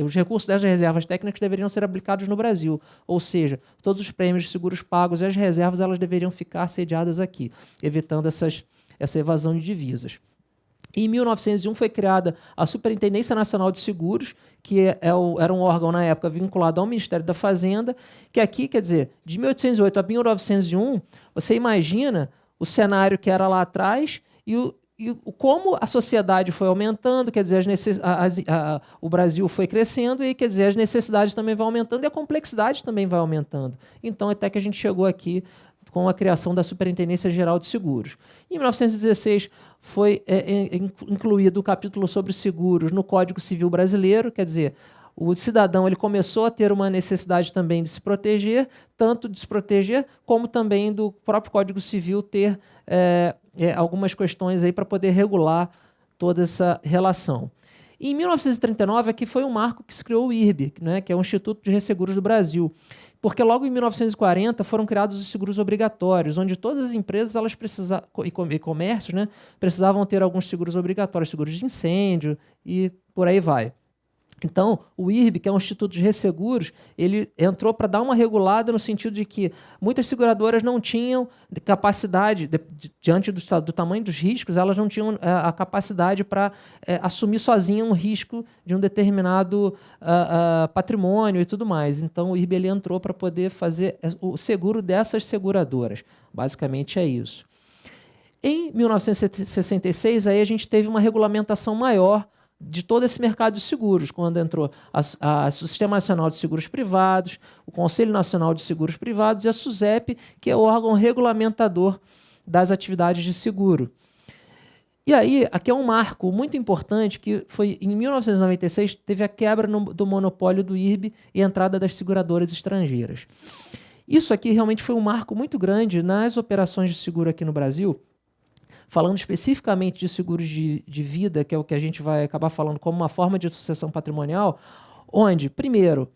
os recursos das reservas técnicas deveriam ser aplicados no Brasil. Ou seja, todos os prêmios de seguros pagos e as reservas elas deveriam ficar sediadas aqui, evitando essa evasão de divisas. Em 1901 foi criada a Superintendência Nacional de Seguros, que era um órgão na época vinculado ao Ministério da Fazenda, que aqui, quer dizer, de 1808 a 1901, você imagina o cenário que era lá atrás e como a sociedade foi aumentando, quer dizer, o Brasil foi crescendo e, quer dizer, as necessidades também vão aumentando e a complexidade também vai aumentando. Então, até que a gente chegou aqui com a criação da Superintendência Geral de Seguros. Em 1916, foi incluído o capítulo sobre seguros no Código Civil Brasileiro, quer dizer, o cidadão ele começou a ter uma necessidade também de se proteger, tanto de se proteger, como também do próprio Código Civil ter algumas questões aí para poder regular toda essa relação. Em 1939 aqui foi um marco que se criou o IRB, né, que é o Instituto de Resseguros do Brasil, porque logo em 1940 foram criados os seguros obrigatórios, onde todas as empresas elas e comércios, né, precisavam ter alguns seguros obrigatórios, seguros de incêndio e por aí vai. Então, o IRB, que é um instituto de resseguros, ele entrou para dar uma regulada no sentido de que muitas seguradoras não tinham capacidade, diante do tamanho dos riscos, elas não tinham a capacidade para assumir sozinha um risco de um determinado patrimônio e tudo mais. Então, o IRB ele entrou para poder fazer o seguro dessas seguradoras. Basicamente é isso. Em 1966, aí a gente teve uma regulamentação maior de todo esse mercado de seguros, quando entrou o Sistema Nacional de Seguros Privados, o Conselho Nacional de Seguros Privados e a SUSEP, que é o órgão regulamentador das atividades de seguro. E aí, aqui é um marco muito importante, que foi em 1996, teve a quebra do monopólio do IRB e a entrada das seguradoras estrangeiras. Isso aqui realmente foi um marco muito grande nas operações de seguro aqui no Brasil. Falando especificamente de seguros de vida, que é o que a gente vai acabar falando como uma forma de sucessão patrimonial, onde, primeiro,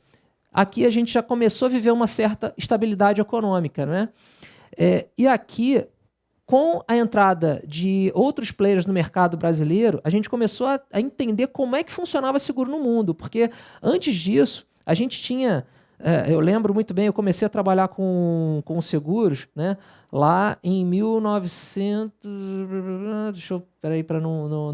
aqui a gente já começou a viver uma certa estabilidade econômica, né? E aqui, com a entrada de outros players no mercado brasileiro, a gente começou a entender como é que funcionava seguro no mundo, porque antes disso, a gente tinha... eu lembro muito bem, eu comecei a trabalhar com seguros, né? Lá em 1900... Deixa eu... Peraí, para não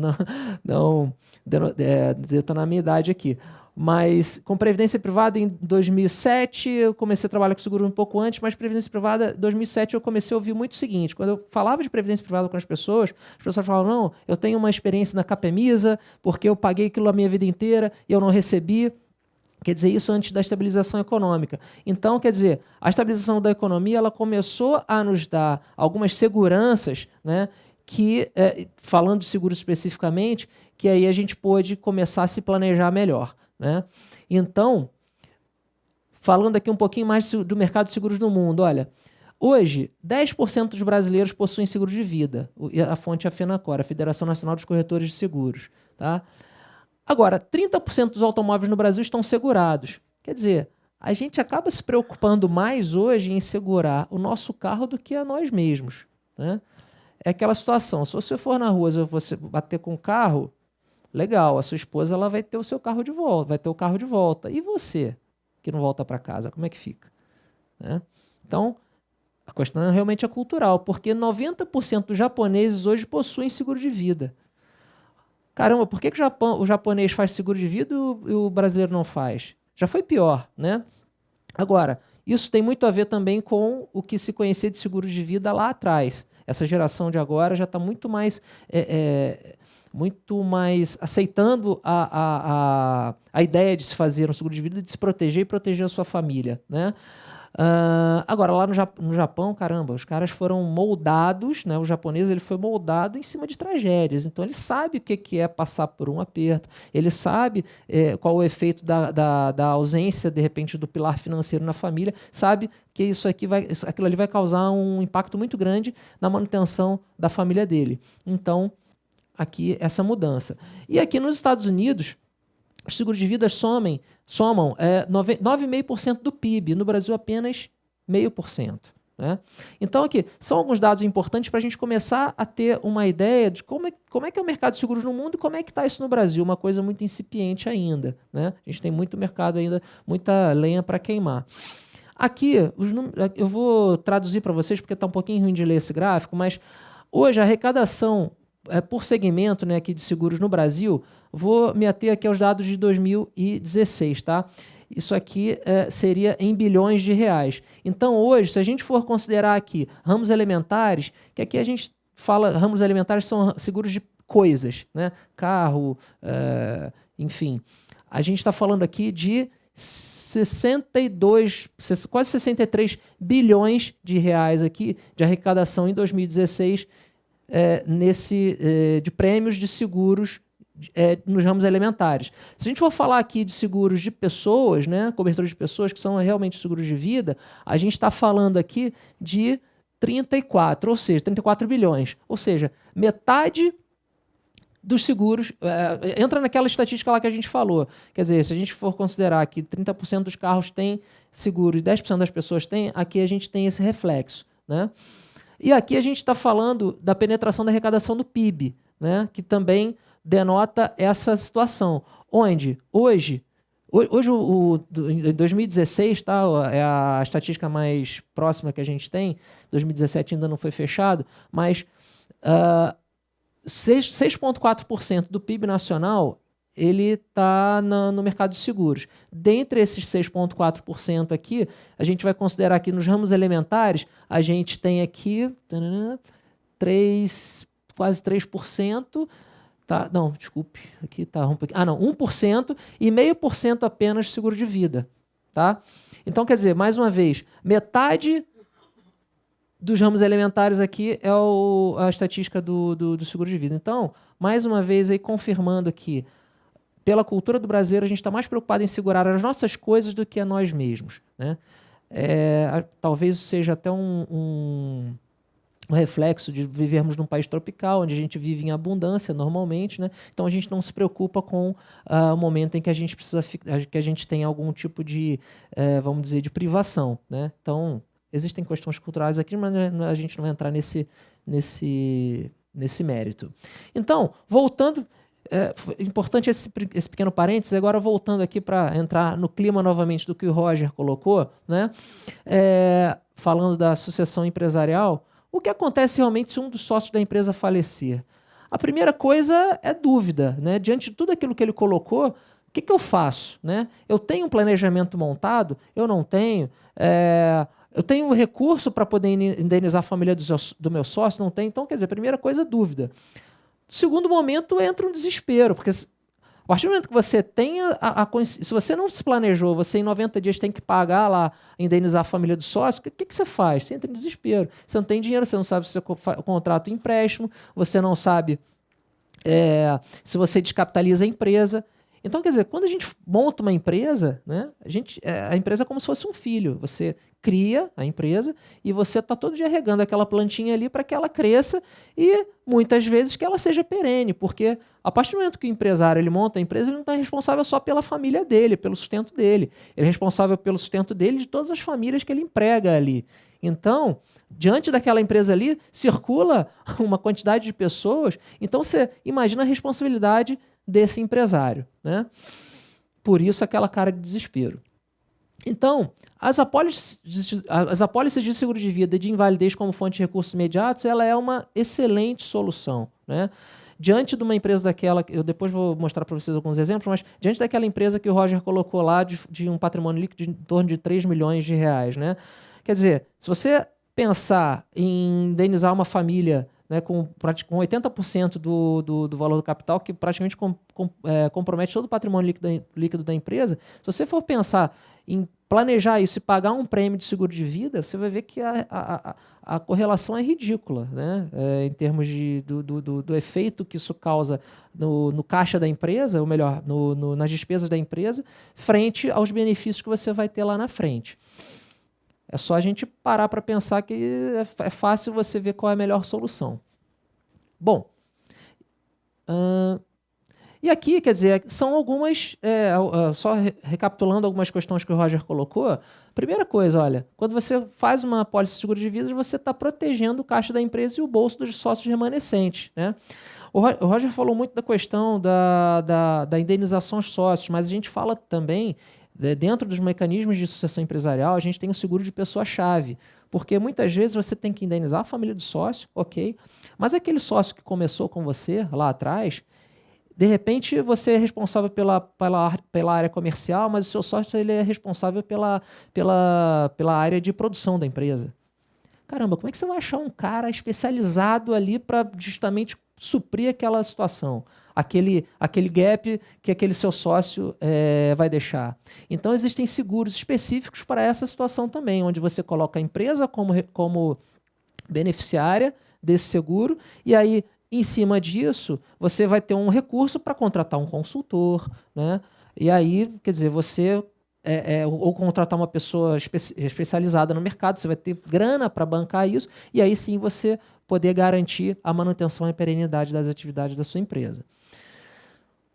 detonar a minha idade aqui. Mas com Previdência Privada em 2007, eu comecei a trabalhar com seguro um pouco antes, mas Previdência Privada em 2007 eu comecei a ouvir muito o seguinte: quando eu falava de Previdência Privada com as pessoas falavam, não, eu tenho uma experiência na Capemisa, porque eu paguei aquilo a minha vida inteira e eu não recebi. Quer dizer, isso antes da estabilização econômica. Então, quer dizer, a estabilização da economia ela começou a nos dar algumas seguranças, né, que, falando de seguro especificamente, que aí a gente pôde começar a se planejar melhor, né? Então, falando aqui um pouquinho mais do mercado de seguros no mundo, olha, hoje, 10% dos brasileiros possuem seguro de vida. A fonte é a FENACOR, a Federação Nacional dos Corretores de Seguros, tá? Agora, 30% dos automóveis no Brasil estão segurados. Quer dizer, a gente acaba se preocupando mais hoje em segurar o nosso carro do que a nós mesmos, né? É aquela situação, se você for na rua e você bater com o carro, legal, a sua esposa ela vai ter o seu carro de volta, vai ter o carro de volta. E você, que não volta para casa, como é que fica? Né? Então, a questão realmente é cultural, porque 90% dos japoneses hoje possuem seguro de vida. Caramba, por que o japonês faz seguro de vida e o brasileiro não faz? Já foi pior, né? Agora, isso tem muito a ver também com o que se conhecia de seguro de vida lá atrás. Essa geração de agora já está muito mais aceitando a ideia de se fazer um seguro de vida, de se proteger e proteger a sua família, né? Agora, lá no Japão, caramba, os caras foram moldados, né? O japonês ele foi moldado em cima de tragédias. Então, ele sabe o que é passar por um aperto, ele sabe qual o efeito da ausência, de repente, do pilar financeiro na família, sabe que aquilo ali vai causar um impacto muito grande na manutenção da família dele. Então, aqui, essa mudança. E aqui nos Estados Unidos, os seguros de vida somam 9,5% do PIB. No Brasil, apenas 0,5%. Né? Então, aqui, são alguns dados importantes para a gente começar a ter uma ideia de como é que é o mercado de seguros no mundo e como é que está isso no Brasil. Uma coisa muito incipiente ainda. Né? A gente tem muito mercado ainda, muita lenha para queimar. Aqui, eu vou traduzir para vocês, porque está um pouquinho ruim de ler esse gráfico, mas hoje a arrecadação por segmento, né, aqui de seguros no Brasil, vou me ater aqui aos dados de 2016, tá? Isso aqui seria em bilhões de reais. Então, hoje, se a gente for considerar aqui ramos elementares, que aqui a gente fala, ramos elementares são seguros de coisas, né? Carro, enfim. A gente está falando aqui de quase 63 bilhões de reais aqui de arrecadação em 2016 de prêmios de seguros nos ramos elementares. Se a gente for falar aqui de seguros de pessoas, né, cobertura de pessoas, que são realmente seguros de vida, a gente está falando aqui de 34 bilhões. Ou seja, metade dos seguros, entra naquela estatística lá que a gente falou. Quer dizer, se a gente for considerar que 30% dos carros têm seguro e 10% das pessoas têm, aqui a gente tem esse reflexo, né? E aqui a gente está falando da penetração da arrecadação do PIB, né? Que também denota essa situação, onde hoje em 2016, tá, é a estatística mais próxima que a gente tem, 2017 ainda não foi fechado, mas 6,4% do PIB nacional ele está no mercado de seguros. Dentre esses 6,4% aqui, a gente vai considerar que nos ramos elementares, a gente tem aqui quase 3%. Tá, não, desculpe, aqui está um pouquinho. 1% e 0,5% apenas seguro de vida. Tá? Então, quer dizer, mais uma vez, metade dos ramos elementares aqui é a estatística do seguro de vida. Então, mais uma vez, aí, confirmando aqui, pela cultura do brasileiro, a gente está mais preocupado em segurar as nossas coisas do que a nós mesmos. Né? Talvez seja até um reflexo de vivermos num país tropical, onde a gente vive em abundância normalmente, né? Então a gente não se preocupa com o momento em que a gente precisa que a gente tem algum tipo de, vamos dizer, de privação, né? Então existem questões culturais aqui, mas a gente não vai entrar nesse mérito. Então, voltando, importante esse pequeno parênteses, agora voltando aqui para entrar no clima novamente do que o Roger colocou, né? Falando da sucessão empresarial. O que acontece realmente se um dos sócios da empresa falecer? A primeira coisa é dúvida, né? Diante de tudo aquilo que ele colocou, o que eu faço? Né? Eu tenho um planejamento montado? Eu não tenho? Eu tenho um recurso para poder indenizar a família do meu sócio? Não tenho? Então, quer dizer, a primeira coisa é dúvida. Segundo momento, entra um desespero, porque a partir do momento que você tem se você não se planejou, você em 90 dias tem que pagar lá, indenizar a família do sócio, o que você faz? Você entra em desespero. Você não tem dinheiro, você não sabe se você contrata um empréstimo, você não sabe se você descapitaliza a empresa. Então, quer dizer, quando a gente monta uma empresa, né, a empresa é como se fosse um filho. Você cria a empresa e você está todo dia regando aquela plantinha ali para que ela cresça e, muitas vezes, que ela seja perene, porque a partir do momento que o empresário ele monta a empresa, ele não está responsável só pela família dele, pelo sustento dele. Ele é responsável pelo sustento dele e de todas as famílias que ele emprega ali. Então, diante daquela empresa ali, circula uma quantidade de pessoas. Então, você imagina a responsabilidade desse empresário, né? Por isso aquela cara de desespero. Então, as apólices de seguro de vida e de invalidez como fonte de recursos imediatos, ela é uma excelente solução, né? Diante de uma empresa daquela, eu depois vou mostrar para vocês alguns exemplos, mas diante daquela empresa que o Roger colocou lá de um patrimônio líquido em torno de 3 milhões de reais, né? Quer dizer, se você pensar em indenizar uma família, né, com 80% do valor do capital, que praticamente compromete todo o patrimônio líquido da empresa, se você for pensar em planejar isso e pagar um prêmio de seguro de vida, você vai ver que a correlação é ridícula, né? Em termos do efeito que isso causa no caixa da empresa, ou melhor, nas despesas da empresa, frente aos benefícios que você vai ter lá na frente. É só a gente parar para pensar que é fácil você ver qual é a melhor solução. Bom, e aqui, quer dizer, são algumas, só recapitulando algumas questões que o Roger colocou. Primeira coisa, olha, quando você faz uma apólice de seguro de vida, você está protegendo o caixa da empresa e o bolso dos sócios remanescentes, né? O Roger falou muito da questão da indenização aos sócios, mas a gente fala também, dentro dos mecanismos de sucessão empresarial, a gente tem o seguro de pessoa-chave, porque muitas vezes você tem que indenizar a família do sócio, ok, mas aquele sócio que começou com você lá atrás, de repente você é responsável pela área comercial, mas o seu sócio ele é responsável pela área de produção da empresa. Caramba, como é que você vai achar um cara especializado ali para justamente suprir aquela situação? Aquele gap que aquele seu sócio vai deixar. Então, existem seguros específicos para essa situação também, onde você coloca a empresa como beneficiária desse seguro, e aí, em cima disso, você vai ter um recurso para contratar um consultor, né? E aí, quer dizer, você... ou contratar uma pessoa especializada no mercado, você vai ter grana para bancar isso, e aí sim você poder garantir a manutenção e a perenidade das atividades da sua empresa.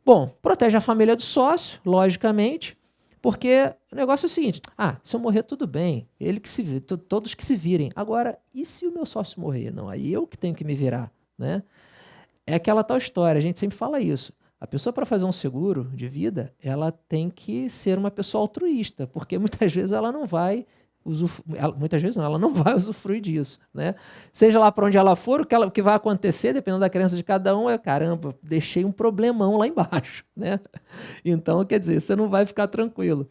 Bom, protege a família do sócio, logicamente, porque o negócio é o seguinte, se eu morrer tudo bem, ele que se vire, todos que se virem. Agora, e se o meu sócio morrer? Não, aí eu que tenho que me virar, né? É aquela tal história, a gente sempre fala isso. A pessoa, para fazer um seguro de vida, ela tem que ser uma pessoa altruísta, porque muitas vezes ela não vai ela não vai usufruir disso, né? Seja lá para onde ela for, o que vai acontecer, dependendo da crença de cada um, é, caramba, deixei um problemão lá embaixo, né? Então, quer dizer, você não vai ficar tranquilo.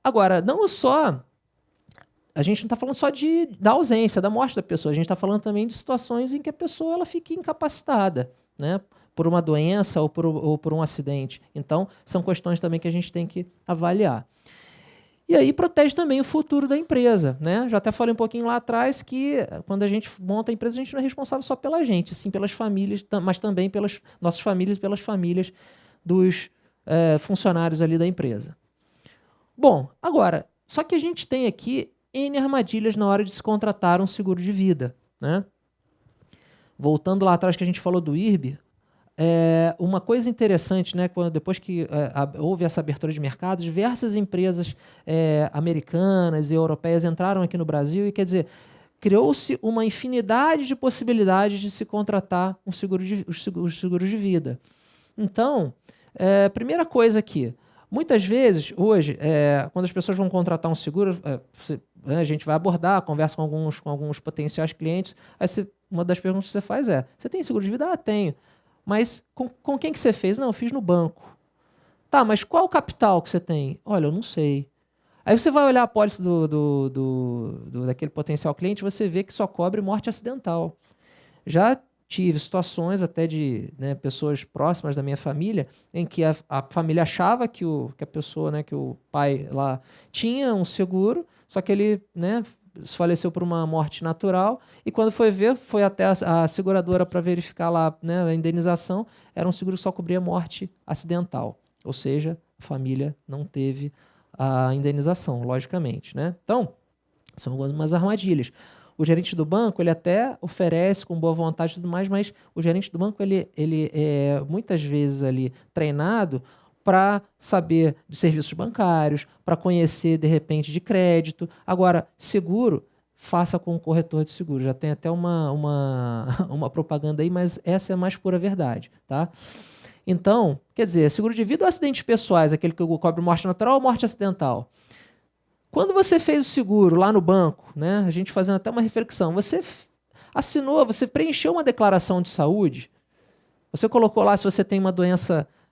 Agora, não só... A gente não está falando só da ausência, da morte da pessoa, a gente está falando também de situações em que a pessoa ela fique incapacitada, né? Por uma doença ou por um acidente. Então, são questões também que a gente tem que avaliar. E aí protege também o futuro da empresa, né? Já até falei um pouquinho lá atrás que quando a gente monta a empresa, a gente não é responsável só pela gente, sim pelas famílias, mas também pelas nossas famílias e pelas famílias dos funcionários ali da empresa. Bom, agora, só que a gente tem aqui N armadilhas na hora de se contratar um seguro de vida, né? Voltando lá atrás que a gente falou do IRB, uma coisa interessante, né, depois que houve essa abertura de mercado, diversas empresas americanas e europeias entraram aqui no Brasil e, quer dizer, criou-se uma infinidade de possibilidades de se contratar os seguros de vida. Então, primeira coisa aqui, muitas vezes, hoje, quando as pessoas vão contratar um seguro, a gente vai abordar, conversa com alguns potenciais clientes, aí uma das perguntas que você faz você tem seguro de vida? Tenho. Mas com quem que você fez? Não, eu fiz no banco. Tá, mas qual o capital que você tem? Olha, eu não sei. Aí você vai olhar a pólice daquele potencial cliente, você vê que só cobre morte acidental. Já tive situações até de pessoas próximas da minha família, em que a família achava que a pessoa, que o pai lá tinha um seguro, só que ele faleceu por uma morte natural, e quando foi ver, foi até a seguradora para verificar lá a indenização, era um seguro que só cobria morte acidental, ou seja, a família não teve a indenização, logicamente, né? Então, são algumas armadilhas. O gerente do banco, ele até oferece com boa vontade e tudo mais, mas o gerente do banco, ele é muitas vezes ali treinado para saber de serviços bancários, para conhecer, de repente, de crédito. Agora, seguro, faça com o corretor de seguro. Já tem até uma propaganda aí, mas essa é a mais pura verdade, tá? Então, quer dizer, seguro de vida ou acidentes pessoais, aquele que cobre morte natural ou morte acidental? Quando você fez o seguro lá no banco, né, a gente fazendo até uma reflexão, você assinou, você preencheu uma declaração de saúde, você colocou lá se você tem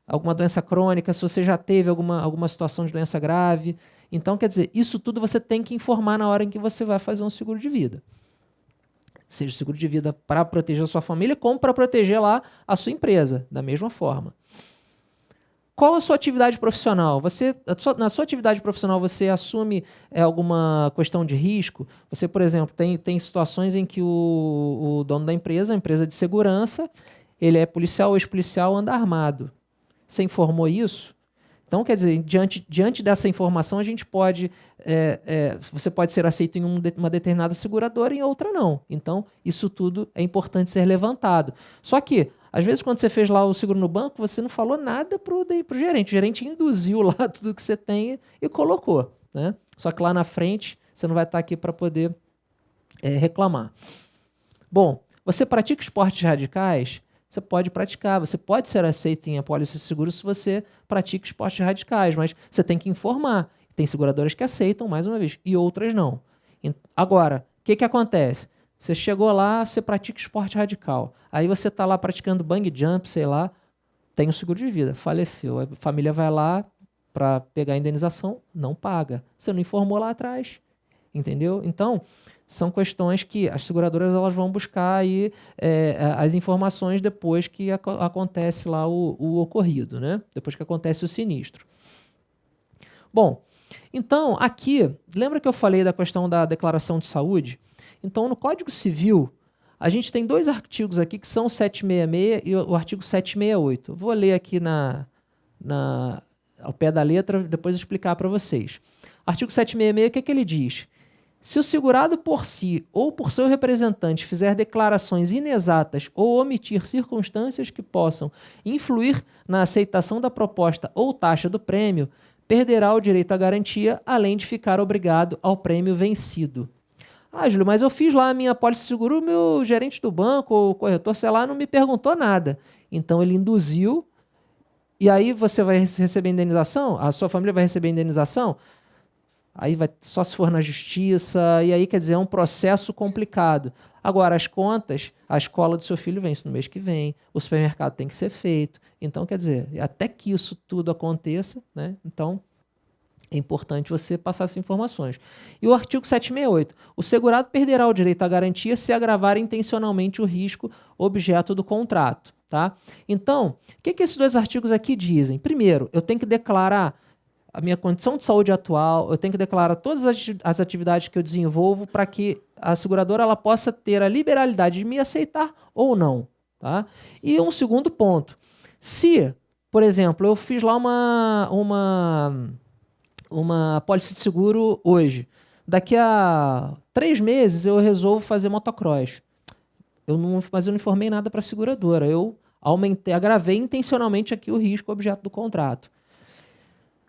alguma doença crônica, se você já teve alguma situação de doença grave. Então, quer dizer, isso tudo você tem que informar na hora em que você vai fazer um seguro de vida. Seja seguro de vida para proteger a sua família, como para proteger lá a sua empresa, da mesma forma. Qual a sua atividade profissional? Na sua atividade profissional, você assume alguma questão de risco? Você, por exemplo, tem situações em que o dono da empresa, a empresa de segurança, ele é policial ou ex-policial, anda armado. Você informou isso? Então, quer dizer, diante dessa informação, a gente pode... você pode ser aceito em uma determinada seguradora e em outra não. Então, isso tudo é importante ser levantado. Só que, às vezes, quando você fez lá o seguro no banco, você não falou nada pro gerente. O gerente induziu lá tudo que você tem e colocou, né? Só que lá na frente, você não vai estar aqui para poder reclamar. Bom, você pratica esportes radicais? Você pode praticar, você pode ser aceito em apólice de seguro se você pratica esportes radicais, mas você tem que informar. Tem seguradoras que aceitam, mais uma vez, e outras não. Agora, o que acontece? Você chegou lá, você pratica esporte radical. Aí você está lá praticando bang jump, sei lá, tem um seguro de vida, faleceu. A família vai lá para pegar a indenização, não paga. Você não informou lá atrás, entendeu? Então, são questões que as seguradoras elas vão buscar aí, as informações depois que acontece lá o ocorrido, né? Depois que acontece o sinistro. Bom, então aqui, lembra que eu falei da questão da declaração de saúde? Então, no Código Civil, a gente tem dois artigos aqui que são o 766 e o artigo 768. Eu vou ler aqui ao pé da letra, depois explicar para vocês. Artigo 766, o que ele diz? Se o segurado por si ou por seu representante fizer declarações inexatas ou omitir circunstâncias que possam influir na aceitação da proposta ou taxa do prêmio, perderá o direito à garantia, além de ficar obrigado ao prêmio vencido. Ah, Júlio, mas eu fiz lá a minha apólice de seguro, o meu gerente do banco, ou corretor, sei lá, não me perguntou nada. Então ele induziu, e aí você vai receber indenização? A sua família vai receber indenização? Aí vai só se for na justiça, e aí, quer dizer, é um processo complicado. Agora, as contas, a escola do seu filho vence no mês que vem, o supermercado tem que ser feito. Então, quer dizer, até que isso tudo aconteça, né? Então, é importante você passar essas informações. E o artigo 768. O segurado perderá o direito à garantia se agravar intencionalmente o risco objeto do contrato. Tá? Então, o que esses dois artigos aqui dizem? Primeiro, eu tenho que declarar a minha condição de saúde atual, eu tenho que declarar todas as atividades que eu desenvolvo para que a seguradora ela possa ter a liberalidade de me aceitar ou não. Tá? E um segundo ponto. Se, por exemplo, eu fiz lá uma apólice de seguro hoje, daqui a 3 meses eu resolvo fazer motocross. Mas eu não informei nada para a seguradora. Eu agravei intencionalmente aqui o risco objeto do contrato.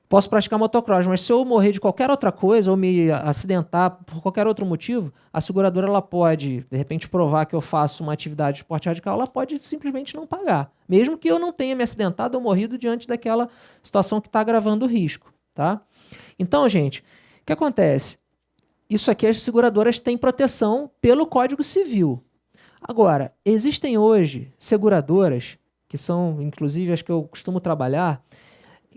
Posso praticar motocross, mas se eu morrer de qualquer outra coisa ou me acidentar por qualquer outro motivo, a seguradora ela pode, de repente, provar que eu faço uma atividade de esporte radical, ela pode simplesmente não pagar. Mesmo que eu não tenha me acidentado ou morrido diante daquela situação que está agravando o risco. Tá? Então, gente, o que acontece? Isso aqui as seguradoras têm proteção pelo Código Civil. Agora, existem hoje seguradoras, que são, inclusive, as que eu costumo trabalhar,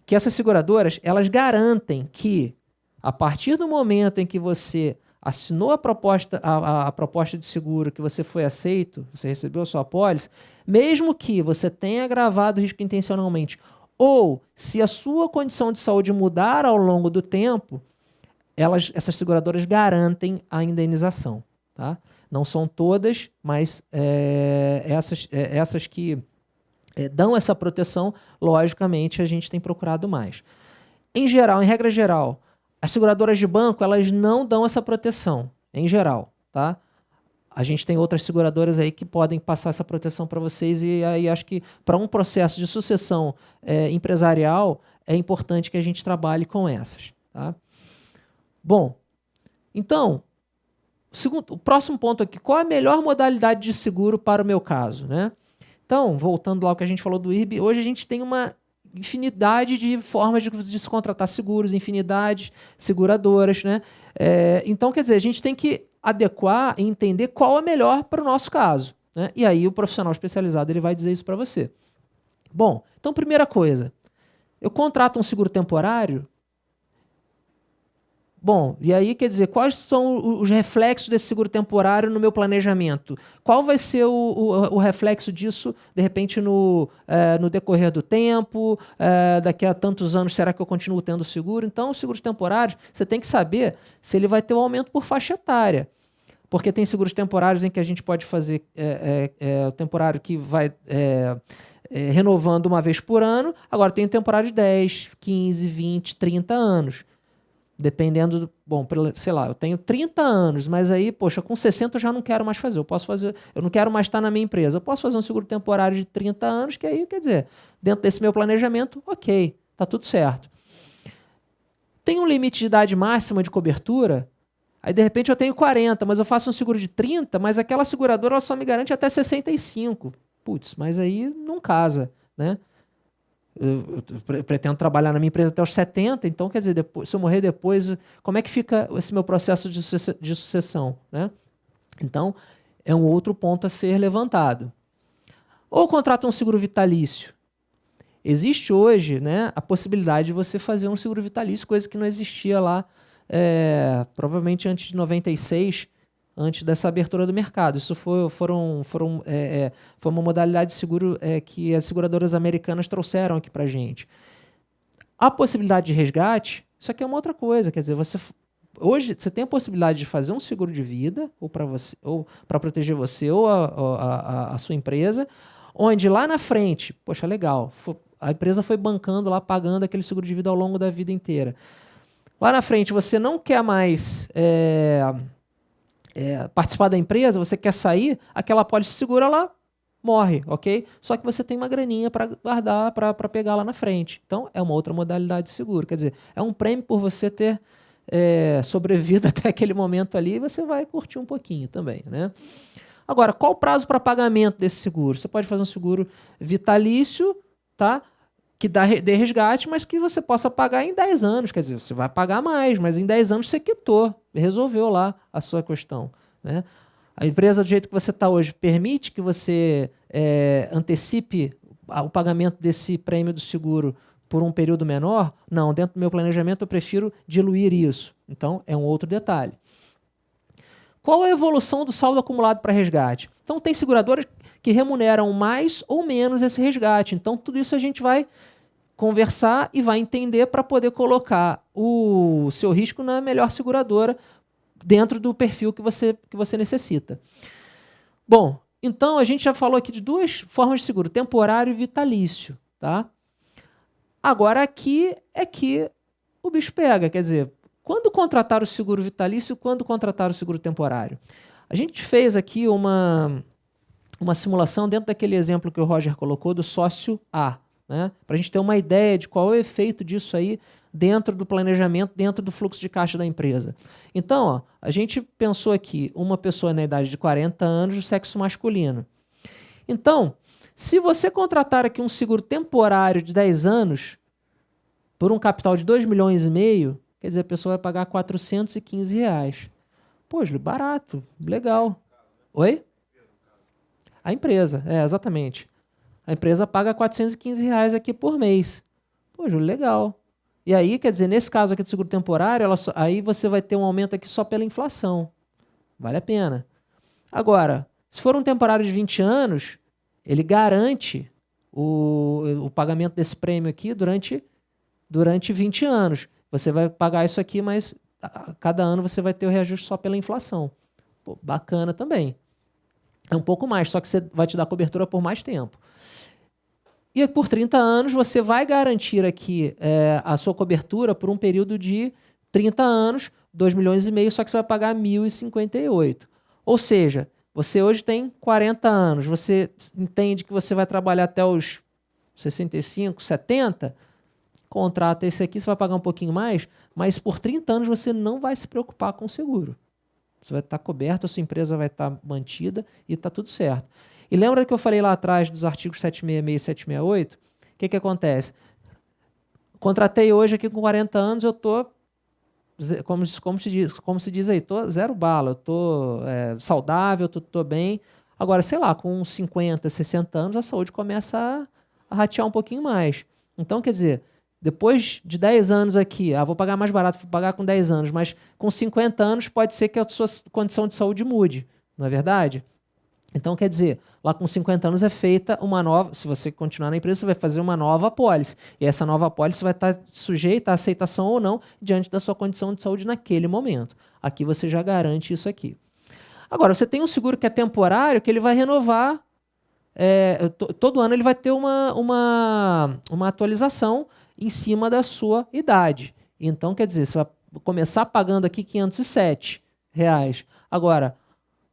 que essas seguradoras, elas garantem que, a partir do momento em que você assinou a proposta de seguro, que você foi aceito, você recebeu a sua apólice, mesmo que você tenha agravado o risco intencionalmente, ou se a sua condição de saúde mudar ao longo do tempo, essas seguradoras garantem a indenização. Tá? Não são todas, mas essas que dão essa proteção, logicamente, a gente tem procurado mais. Em geral, em regra geral, as seguradoras de banco, elas não dão essa proteção, em geral, tá? A gente tem outras seguradoras aí que podem passar essa proteção para vocês e aí acho que para um processo de sucessão empresarial é importante que a gente trabalhe com essas, tá? Bom, então, o próximo ponto aqui, qual a melhor modalidade de seguro para o meu caso, né? Então, voltando lá ao que a gente falou do IRB, hoje a gente tem uma infinidade de formas de se contratar seguros, infinidade de seguradoras, né? Então, quer dizer, a gente tem que adequar e entender qual é melhor para o nosso caso, né? E aí o profissional especializado ele vai dizer isso para você. Bom, então, primeira coisa, eu contrato um seguro temporário. Bom, e aí, quer dizer, quais são os reflexos desse seguro temporário no meu planejamento? Qual vai ser o reflexo disso, de repente, no decorrer do tempo? Daqui a tantos anos, será que eu continuo tendo seguro? Então, os seguros temporários, você tem que saber se ele vai ter um aumento por faixa etária. Porque tem seguros temporários em que a gente pode fazer o temporário que vai renovando uma vez por ano. Agora, tem o temporário de 10, 15, 20, 30 anos. Dependendo, sei lá, eu tenho 30 anos, mas aí, poxa, com 60 eu já não quero mais fazer. Eu não quero mais estar na minha empresa. Eu posso fazer um seguro temporário de 30 anos, que aí, quer dizer, dentro desse meu planejamento, ok, tá tudo certo. Tem um limite de idade máxima de cobertura, aí de repente eu tenho 40, mas eu faço um seguro de 30, mas aquela seguradora ela só me garante até 65. Putz, mas aí não casa, né? Eu pretendo trabalhar na minha empresa até os 70, então, quer dizer, se eu morrer depois, como é que fica esse meu processo de sucessão, né? Então, é um outro ponto a ser levantado. Ou contrata um seguro vitalício. Existe hoje, né, a possibilidade de você fazer um seguro vitalício, coisa que não existia lá, provavelmente antes de 96, antes dessa abertura do mercado. Isso foi uma modalidade de seguro que as seguradoras americanas trouxeram aqui para a gente. A possibilidade de resgate, isso aqui é uma outra coisa. Quer dizer, hoje você tem a possibilidade de fazer um seguro de vida, ou para proteger você ou a sua empresa, onde lá na frente, poxa, legal, a empresa foi bancando lá, pagando aquele seguro de vida ao longo da vida inteira. Lá na frente você não quer mais participar da empresa, você quer sair, aquela apólice segura ela morre, ok? Só que você tem uma graninha para guardar, para pegar lá na frente. Então, é uma outra modalidade de seguro. Quer dizer, é um prêmio por você ter sobrevivido até aquele momento ali, e você vai curtir um pouquinho também, né? Agora, qual o prazo para pagamento desse seguro? Você pode fazer um seguro vitalício, tá? Que dê resgate, mas que você possa pagar em 10 anos. Quer dizer, você vai pagar mais, mas em 10 anos você quitou, resolveu lá a sua questão, né? A empresa, do jeito que você está hoje, permite que você antecipe o pagamento desse prêmio do seguro por um período menor? Não, dentro do meu planejamento eu prefiro diluir isso. Então, é um outro detalhe. Qual a evolução do saldo acumulado para resgate? Então, tem seguradoras que remuneram mais ou menos esse resgate. Então, tudo isso a gente vai conversar e vai entender para poder colocar o seu risco na melhor seguradora dentro do perfil que você necessita. Bom, então a gente já falou aqui de duas formas de seguro, temporário e vitalício, tá? Agora aqui é que o bicho pega, quer dizer, quando contratar o seguro vitalício e quando contratar o seguro temporário? A gente fez aqui uma simulação dentro daquele exemplo que o Roger colocou do sócio A, né? Para a gente ter uma ideia de qual é o efeito disso aí dentro do planejamento, dentro do fluxo de caixa da empresa. Então, ó, a gente pensou aqui uma pessoa na idade de 40 anos, do sexo masculino. Então, se você contratar aqui um seguro temporário de 10 anos, por um capital de 2,5 milhões, quer dizer, a pessoa vai pagar R$415. Pô, Júlio, barato, legal. Oi? A empresa, exatamente. A empresa paga R$415 aqui por mês. Pô, Júlio, legal. E aí, quer dizer, nesse caso aqui do seguro temporário, aí você vai ter um aumento aqui só pela inflação. Vale a pena. Agora, se for um temporário de 20 anos, ele garante o pagamento desse prêmio aqui durante 20 anos. Você vai pagar isso aqui, mas a cada ano você vai ter o reajuste só pela inflação. Pô, bacana também. É um pouco mais, só que você vai te dar cobertura por mais tempo. E por 30 anos você vai garantir aqui a sua cobertura por um período de 30 anos, 2,5 milhões, só que você vai pagar 1.058. Ou seja, você hoje tem 40 anos, você entende que você vai trabalhar até os 65, 70, contrata esse aqui, você vai pagar um pouquinho mais, mas por 30 anos você não vai se preocupar com o seguro. Você vai estar coberto, a sua empresa vai estar mantida e está tudo certo. E lembra que eu falei lá atrás dos artigos 766 e 768? O que acontece? Contratei hoje aqui com 40 anos, eu estou, como se diz aí, estou zero bala, eu estou saudável, estou bem. Agora, sei lá, com 50, 60 anos, a saúde começa a ratear um pouquinho mais. Então, quer dizer, depois de 10 anos aqui, vou pagar mais barato, vou pagar com 10 anos, mas com 50 anos pode ser que a sua condição de saúde mude, não é verdade? Então, quer dizer, lá com 50 anos é feita uma nova, se você continuar na empresa, você vai fazer uma nova apólice. E essa nova apólice vai estar sujeita à aceitação ou não diante da sua condição de saúde naquele momento. Aqui você já garante isso aqui. Agora, você tem um seguro que é temporário, que ele vai renovar, todo ano ele vai ter uma atualização em cima da sua idade. Então, quer dizer, você vai começar pagando aqui R$507. Agora,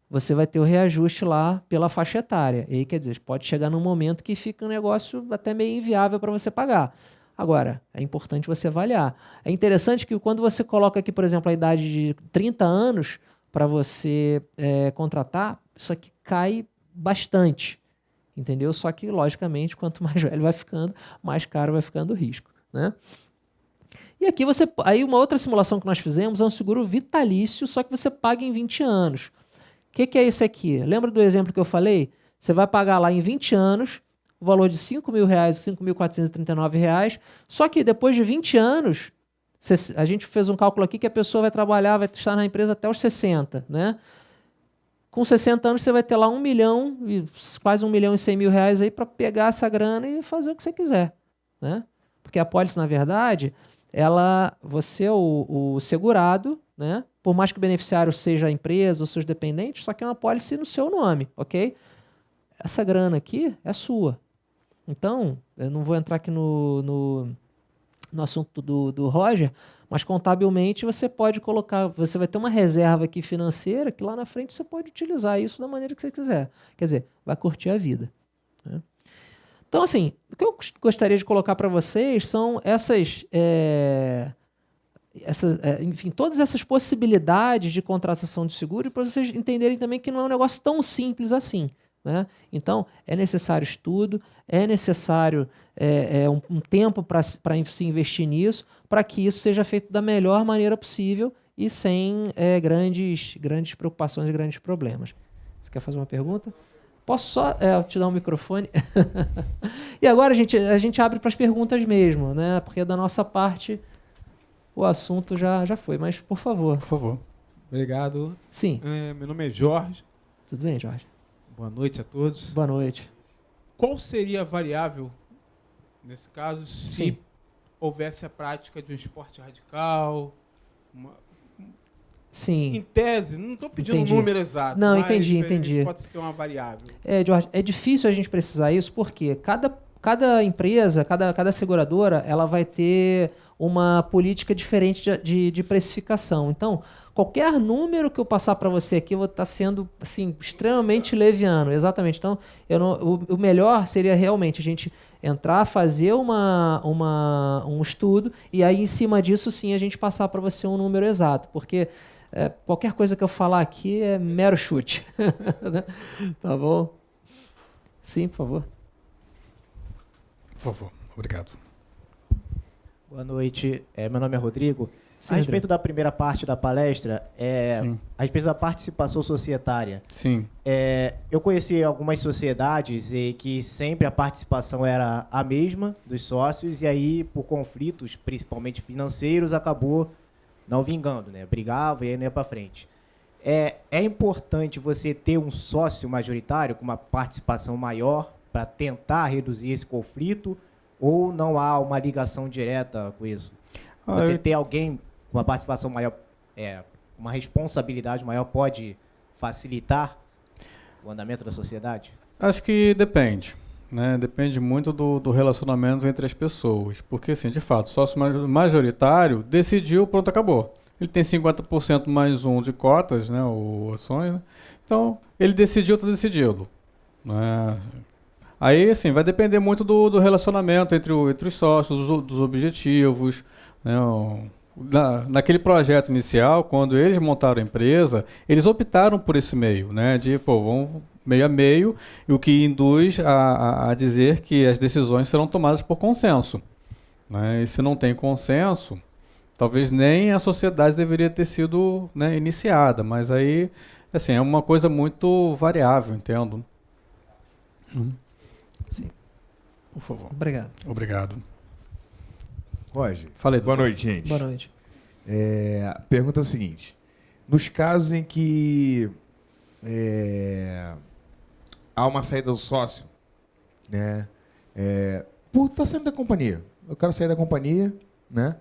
você vai ter o reajuste lá pela faixa etária. E aí, quer dizer, pode chegar num momento que fica um negócio até meio inviável para você pagar. Agora, é importante você avaliar. É interessante que quando você coloca aqui, por exemplo, a idade de 30 anos para você contratar, isso aqui cai bastante. Entendeu? Só que, logicamente, quanto mais velho vai ficando, mais caro vai ficando o risco, né? E aqui aí uma outra simulação que nós fizemos é um seguro vitalício, só que você paga em 20 anos. O que é isso aqui? Lembra do exemplo que eu falei? Você vai pagar lá em 20 anos o valor de R$5.000, R$5.439, só que depois de 20 anos, a gente fez um cálculo aqui que a pessoa vai trabalhar, vai estar na empresa até os 60, né? Com 60 anos você vai ter lá quase R$1.100.000 aí para pegar essa grana e fazer o que você quiser, né? Porque a apólice, na verdade, você é o segurado, né? Por mais que o beneficiário seja a empresa ou seus dependentes, só que é uma apólice no seu nome, ok? Essa grana aqui é sua. Então, eu não vou entrar aqui no assunto do Roger, mas contabilmente você pode colocar, você vai ter uma reserva aqui financeira que lá na frente você pode utilizar isso da maneira que você quiser. Quer dizer, vai curtir a vida, né? Então, assim, o que eu gostaria de colocar para vocês são enfim, todas essas possibilidades de contratação de seguro, para vocês entenderem também que não é um negócio tão simples assim, né? Então, é necessário estudo, é necessário um tempo para se investir nisso, para que isso seja feito da melhor maneira possível e sem grandes preocupações e grandes problemas. Você quer fazer uma pergunta? Posso só te dar um microfone? E agora a gente abre para as perguntas mesmo, né? Porque da nossa parte o assunto já foi, mas por favor. Por favor. Obrigado. Sim. Meu nome é Jorge. Tudo bem, Jorge? Boa noite a todos. Boa noite. Qual seria a variável, nesse caso, se Sim. houvesse a prática de um esporte radical? Sim. Em tese, não estou pedindo Entendi. um número exato. Não, mas entendi. pode ser uma variável. Jorge, é difícil a gente precisar isso porque cada empresa, cada seguradora, ela vai ter uma política diferente de precificação. Então, qualquer número que eu passar para você aqui, eu vou estar sendo assim, extremamente leviano. Exatamente. Então, o melhor seria realmente a gente entrar, fazer um estudo e aí, em cima disso, sim, a gente passar para você um número exato. Porque qualquer coisa que eu falar aqui é mero chute. Tá bom? Sim, por favor. Por favor, obrigado. Boa noite, meu nome é Rodrigo. Sim, A respeito Rodrigo. da primeira parte da palestra, Sim. a respeito da participação societária, Sim. eu conheci algumas sociedades que sempre a participação era a mesma dos sócios e aí, por conflitos, principalmente financeiros, acabou não vingando, né? Brigava e aí não ia para frente. É importante você ter um sócio majoritário com uma participação maior para tentar reduzir esse conflito ou não há uma ligação direta com isso? Você ter alguém com uma participação maior, uma responsabilidade maior pode facilitar o andamento da sociedade? Acho que depende, né? Depende muito do relacionamento entre as pessoas. Porque, assim, de fato, o sócio majoritário decidiu, pronto, acabou. Ele tem 50% mais um de cotas, né? Ou ações, né? Então, ele decidiu, está decidido, né? Aí, assim, vai depender muito do relacionamento entre os sócios, dos objetivos, né? Naquele projeto inicial, quando eles montaram a empresa, eles optaram por esse meio, né? De, vamos meio a meio, e o que induz a dizer que as decisões serão tomadas por consenso, né? E se não tem consenso, talvez nem a sociedade deveria ter sido, né, iniciada, mas aí, assim, é uma coisa muito variável, entendo. Sim. Por favor. Obrigado. Obrigado. Roger, Falei, boa noite, gente. Boa noite. A pergunta é o seguinte: nos casos em que há uma saída do sócio, né, por estar saindo da companhia, eu quero sair da companhia, né,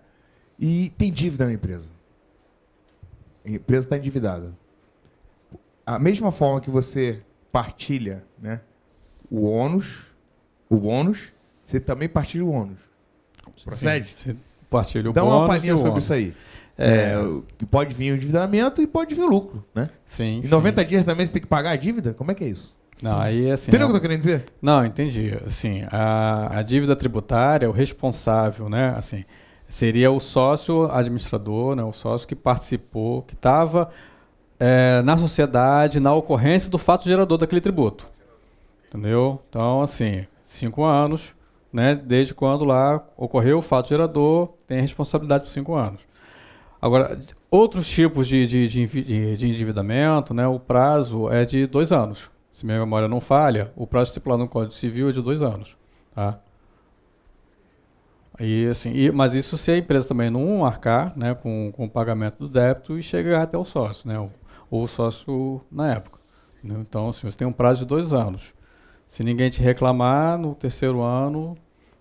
e tem dívida na empresa. A empresa está endividada. A mesma forma que você partilha, né, o bônus, você também partilha o ônus. Procede? Sim, você partilha o Dá bônus uma palhinha e o sobre ônus. isso aí. Que pode vir o endividamento e pode vir o lucro, né? Sim. Em 90 dias também você tem que pagar a dívida? Como é que é isso? Não, aí, assim, Entendeu o que eu tô querendo dizer? Não, entendi. Assim, a dívida tributária, o responsável, né? Assim, seria o sócio administrador, né? O sócio que participou, que estava na sociedade, na ocorrência do fato gerador daquele tributo. Entendeu? Então, assim, 5 anos, né? Desde quando lá ocorreu o fato gerador, tem a responsabilidade por 5 anos. Agora, outros tipos de endividamento, né? O prazo é de 2 anos. Se minha memória não falha, o prazo estipulado no Código Civil é de 2 anos. Tá? E, assim, mas isso se a empresa também não arcar, né, com o pagamento do débito e chegar até o sócio, né, ou o sócio na época. Né? Então, assim, você tem um prazo de 2 anos. Se ninguém te reclamar, no 3º ano,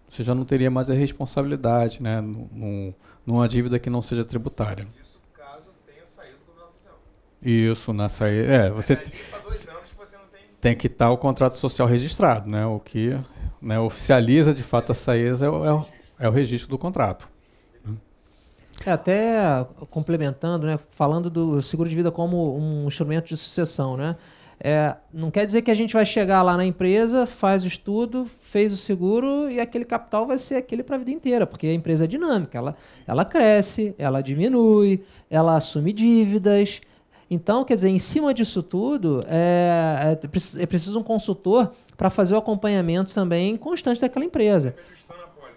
você já não teria mais a responsabilidade, né, numa dívida que não seja tributária. Isso caso tenha saído do contrato social. Isso, na saída. Você para 2 anos que você não tem. tem que estar o contrato social registrado, né? O que, né, oficializa de fato a saída é o registro do contrato. Até complementando, né, falando do seguro de vida como um instrumento de sucessão, né? Não quer dizer que a gente vai chegar lá na empresa, faz o estudo, fez o seguro e aquele capital vai ser aquele para a vida inteira, porque a empresa é dinâmica, ela cresce, ela diminui, ela assume dívidas. Então, quer dizer, em cima disso tudo, é preciso um consultor para fazer o acompanhamento também constante daquela empresa.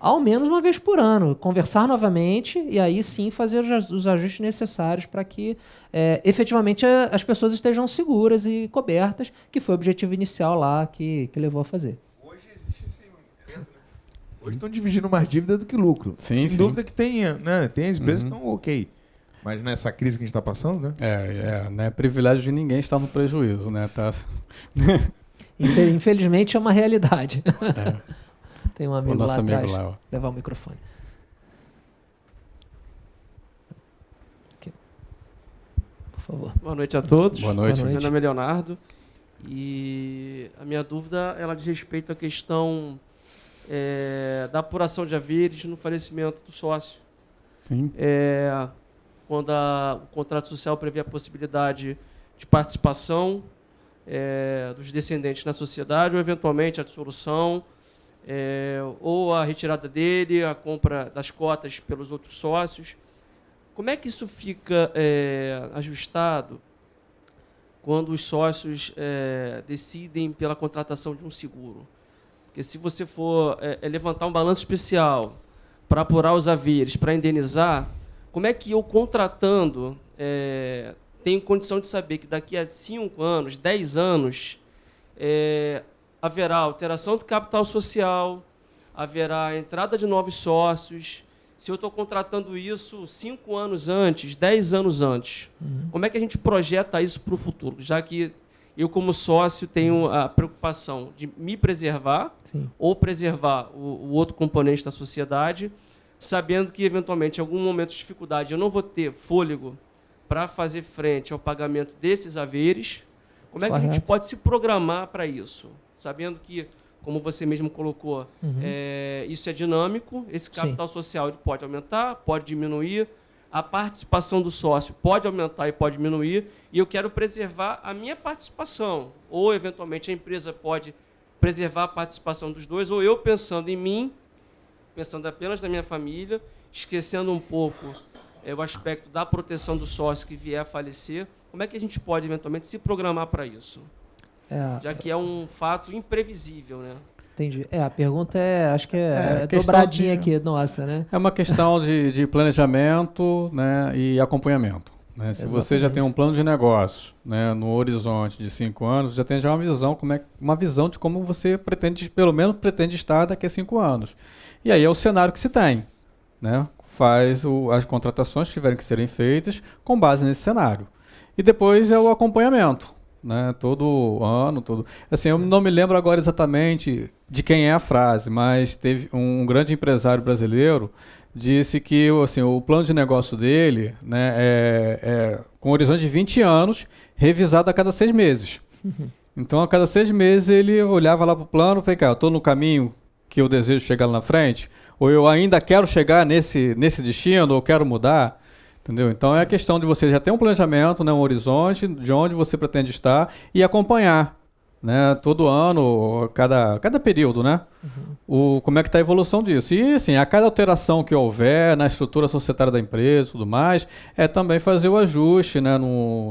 Ao menos uma vez por ano, conversar novamente e aí sim fazer os ajustes necessários para que efetivamente as pessoas estejam seguras e cobertas, que foi o objetivo inicial lá que levou a fazer. Hoje existe esse momento, né? Hoje estão dividindo mais dívida do que lucro. Sim, Sem dúvida que tem, né? Tem as empresas que estão ok. Mas nessa crise que a gente está passando, né? Não é privilégio de ninguém estar no prejuízo, né? Tá... Infelizmente é uma realidade. Tem um amigo lá atrás. Lá, ó. Levar o microfone. Aqui. Por favor. Boa noite a todos. Boa noite. Boa Meu nome é Leonardo. E a minha dúvida ela diz respeito à questão da apuração de haveres no falecimento do sócio. Sim. Quando o contrato social prevê a possibilidade de participação dos descendentes na sociedade, ou eventualmente a dissolução, ou a retirada dele, a compra das cotas pelos outros sócios. Como é que isso fica ajustado quando os sócios decidem pela contratação de um seguro? Porque se você for levantar um balanço especial para apurar os haveres, para indenizar, como é que eu, contratando, tenho condição de saber que daqui a 5 anos, 10 anos, haverá alteração do capital social, haverá a entrada de novos sócios? Se eu estou contratando isso 5 anos antes, 10 anos antes, como é que a gente projeta isso para o futuro? Já que eu, como sócio, tenho a preocupação de me preservar, Sim. ou preservar o outro componente da sociedade, sabendo que, eventualmente, em algum momento de dificuldade, eu não vou ter fôlego para fazer frente ao pagamento desses haveres. Como é que a gente pode se programar para isso? Sabendo que, como você mesmo colocou, isso é dinâmico, esse capital social ele pode aumentar, pode diminuir, a participação do sócio pode aumentar e pode diminuir, e eu quero preservar a minha participação. Ou, eventualmente, a empresa pode preservar a participação dos dois, ou eu, pensando em mim, pensando apenas na minha família, esquecendo um pouco o aspecto da proteção do sócio que vier a falecer. Como é que a gente pode, eventualmente, se programar para isso? Já que é um fato imprevisível, né? Entendi. A pergunta acho que é questão dobradinha de- aqui, nossa, né? É uma questão de planejamento, né, e acompanhamento. Né? Se você já tem um plano de negócio, né, no horizonte de 5 anos, já tem uma visão, uma visão de como você pretende, pelo menos pretende estar daqui a 5 anos. E aí é o cenário que se tem, né? Faz as contratações que tiverem que serem feitas com base nesse cenário. E depois é o acompanhamento, né? Todo ano, assim, eu não me lembro agora exatamente de quem é a frase, mas teve um grande empresário brasileiro disse que assim, o plano de negócio dele, né, com horizonte de 20 anos, revisado a cada 6 meses. Então, a cada 6 meses, ele olhava lá para o plano e falei, cara, eu estou no caminho que eu desejo chegar lá na frente, ou eu ainda quero chegar nesse destino, ou quero mudar, entendeu? Então, é a questão de você já ter um planejamento, né, um horizonte de onde você pretende estar e acompanhar, né, todo ano, cada período, né, como é que está a evolução disso. E, assim, a cada alteração que houver na estrutura societária da empresa e tudo mais, também fazer o ajuste, né,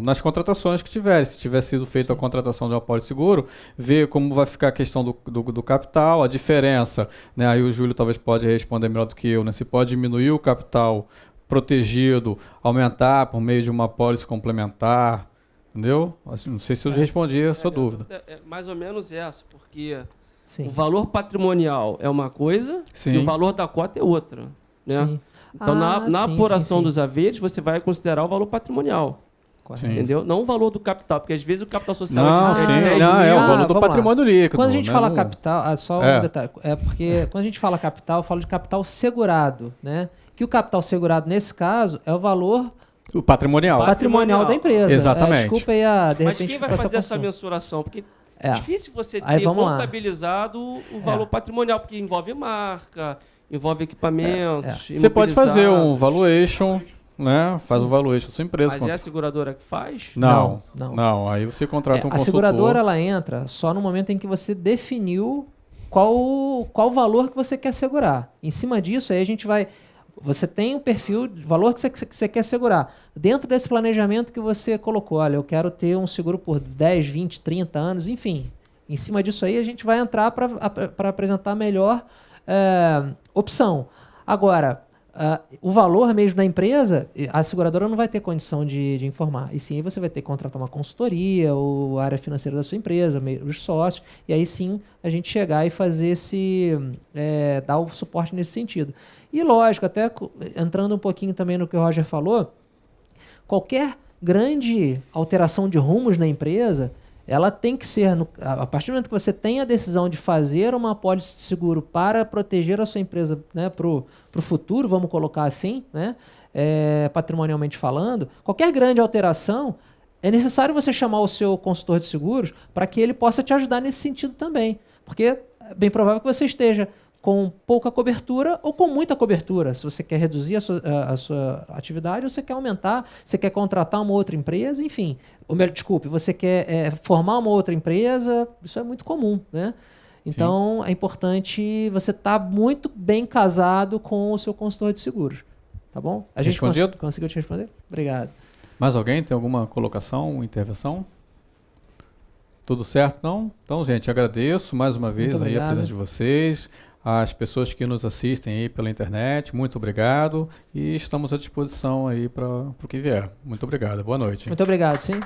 nas contratações que tiverem. Se tiver sido feita a contratação de um apólice seguro, ver como vai ficar a questão do capital, a diferença, né, aí o Júlio talvez pode responder melhor do que eu, né, se pode diminuir o capital protegido, aumentar por meio de uma apólice complementar, entendeu? Assim, não sei se eu respondi a sua dúvida. É mais ou menos essa, porque Sim. o valor patrimonial é uma coisa Sim. e o valor da cota é outra, né? Sim. Então, na sim, apuração sim, sim. dos haveres, você vai considerar o valor patrimonial, Correto. Sim. entendeu? Não o valor do capital, porque às vezes o capital social Não, de sim, 10 não, é o mil. valor do vamos lá. patrimônio líquido. Quando a gente né, fala não- capital, só um detalhe, porque quando a gente fala capital, eu falo de capital segurado, né? Que o capital segurado, nesse caso, é o valor O patrimonial. patrimonial da empresa. Exatamente. Desculpa aí, de Mas repente, quem vai ficou fazer essa confusão. mensuração? Porque é difícil você Aí ter vamos lá. contabilizado o valor patrimonial, porque envolve marca, envolve equipamentos. Você pode fazer um imobilizados. valuation, né? Faz um valuation da sua empresa. Mas é a seguradora que faz? Não, Não. não. Aí você contrata um A consultor. seguradora ela entra só no momento em que você definiu qual valor que você quer segurar. Em cima disso, aí a gente vai. Você tem um perfil de valor que você quer segurar. Dentro desse planejamento que você colocou, olha, eu quero ter um seguro por 10, 20, 30 anos, enfim. Em cima disso aí, a gente vai entrar para apresentar a melhor opção. Agora, o valor mesmo da empresa, a seguradora não vai ter condição de informar. E sim, você vai ter que contratar uma consultoria ou a área financeira da sua empresa, os sócios, e aí sim a gente chegar e fazer dar o suporte nesse sentido. E lógico, até entrando um pouquinho também no que o Roger falou, qualquer grande alteração de rumos na empresa, ela tem que ser, a partir do momento que você tem a decisão de fazer uma apólice de seguro para proteger a sua empresa, né, para o futuro, vamos colocar assim, né, patrimonialmente falando, qualquer grande alteração, é necessário você chamar o seu consultor de seguros para que ele possa te ajudar nesse sentido também. Porque é bem provável que você esteja com pouca cobertura ou com muita cobertura. Se você quer reduzir a sua atividade ou você quer aumentar, você quer contratar uma outra empresa, enfim. Desculpe, você quer formar uma outra empresa, isso é muito comum, né? Então, é importante você estar muito bem casado com o seu consultor de seguros. Tá bom? A gente conseguiu te responder? Obrigado. Mais alguém tem alguma colocação, intervenção? Tudo certo, não? Então, gente, agradeço mais uma vez aí a presença de vocês. As pessoas que nos assistem aí pela internet, muito obrigado e estamos à disposição aí para o que vier. Muito obrigado, boa noite. Muito obrigado, sim.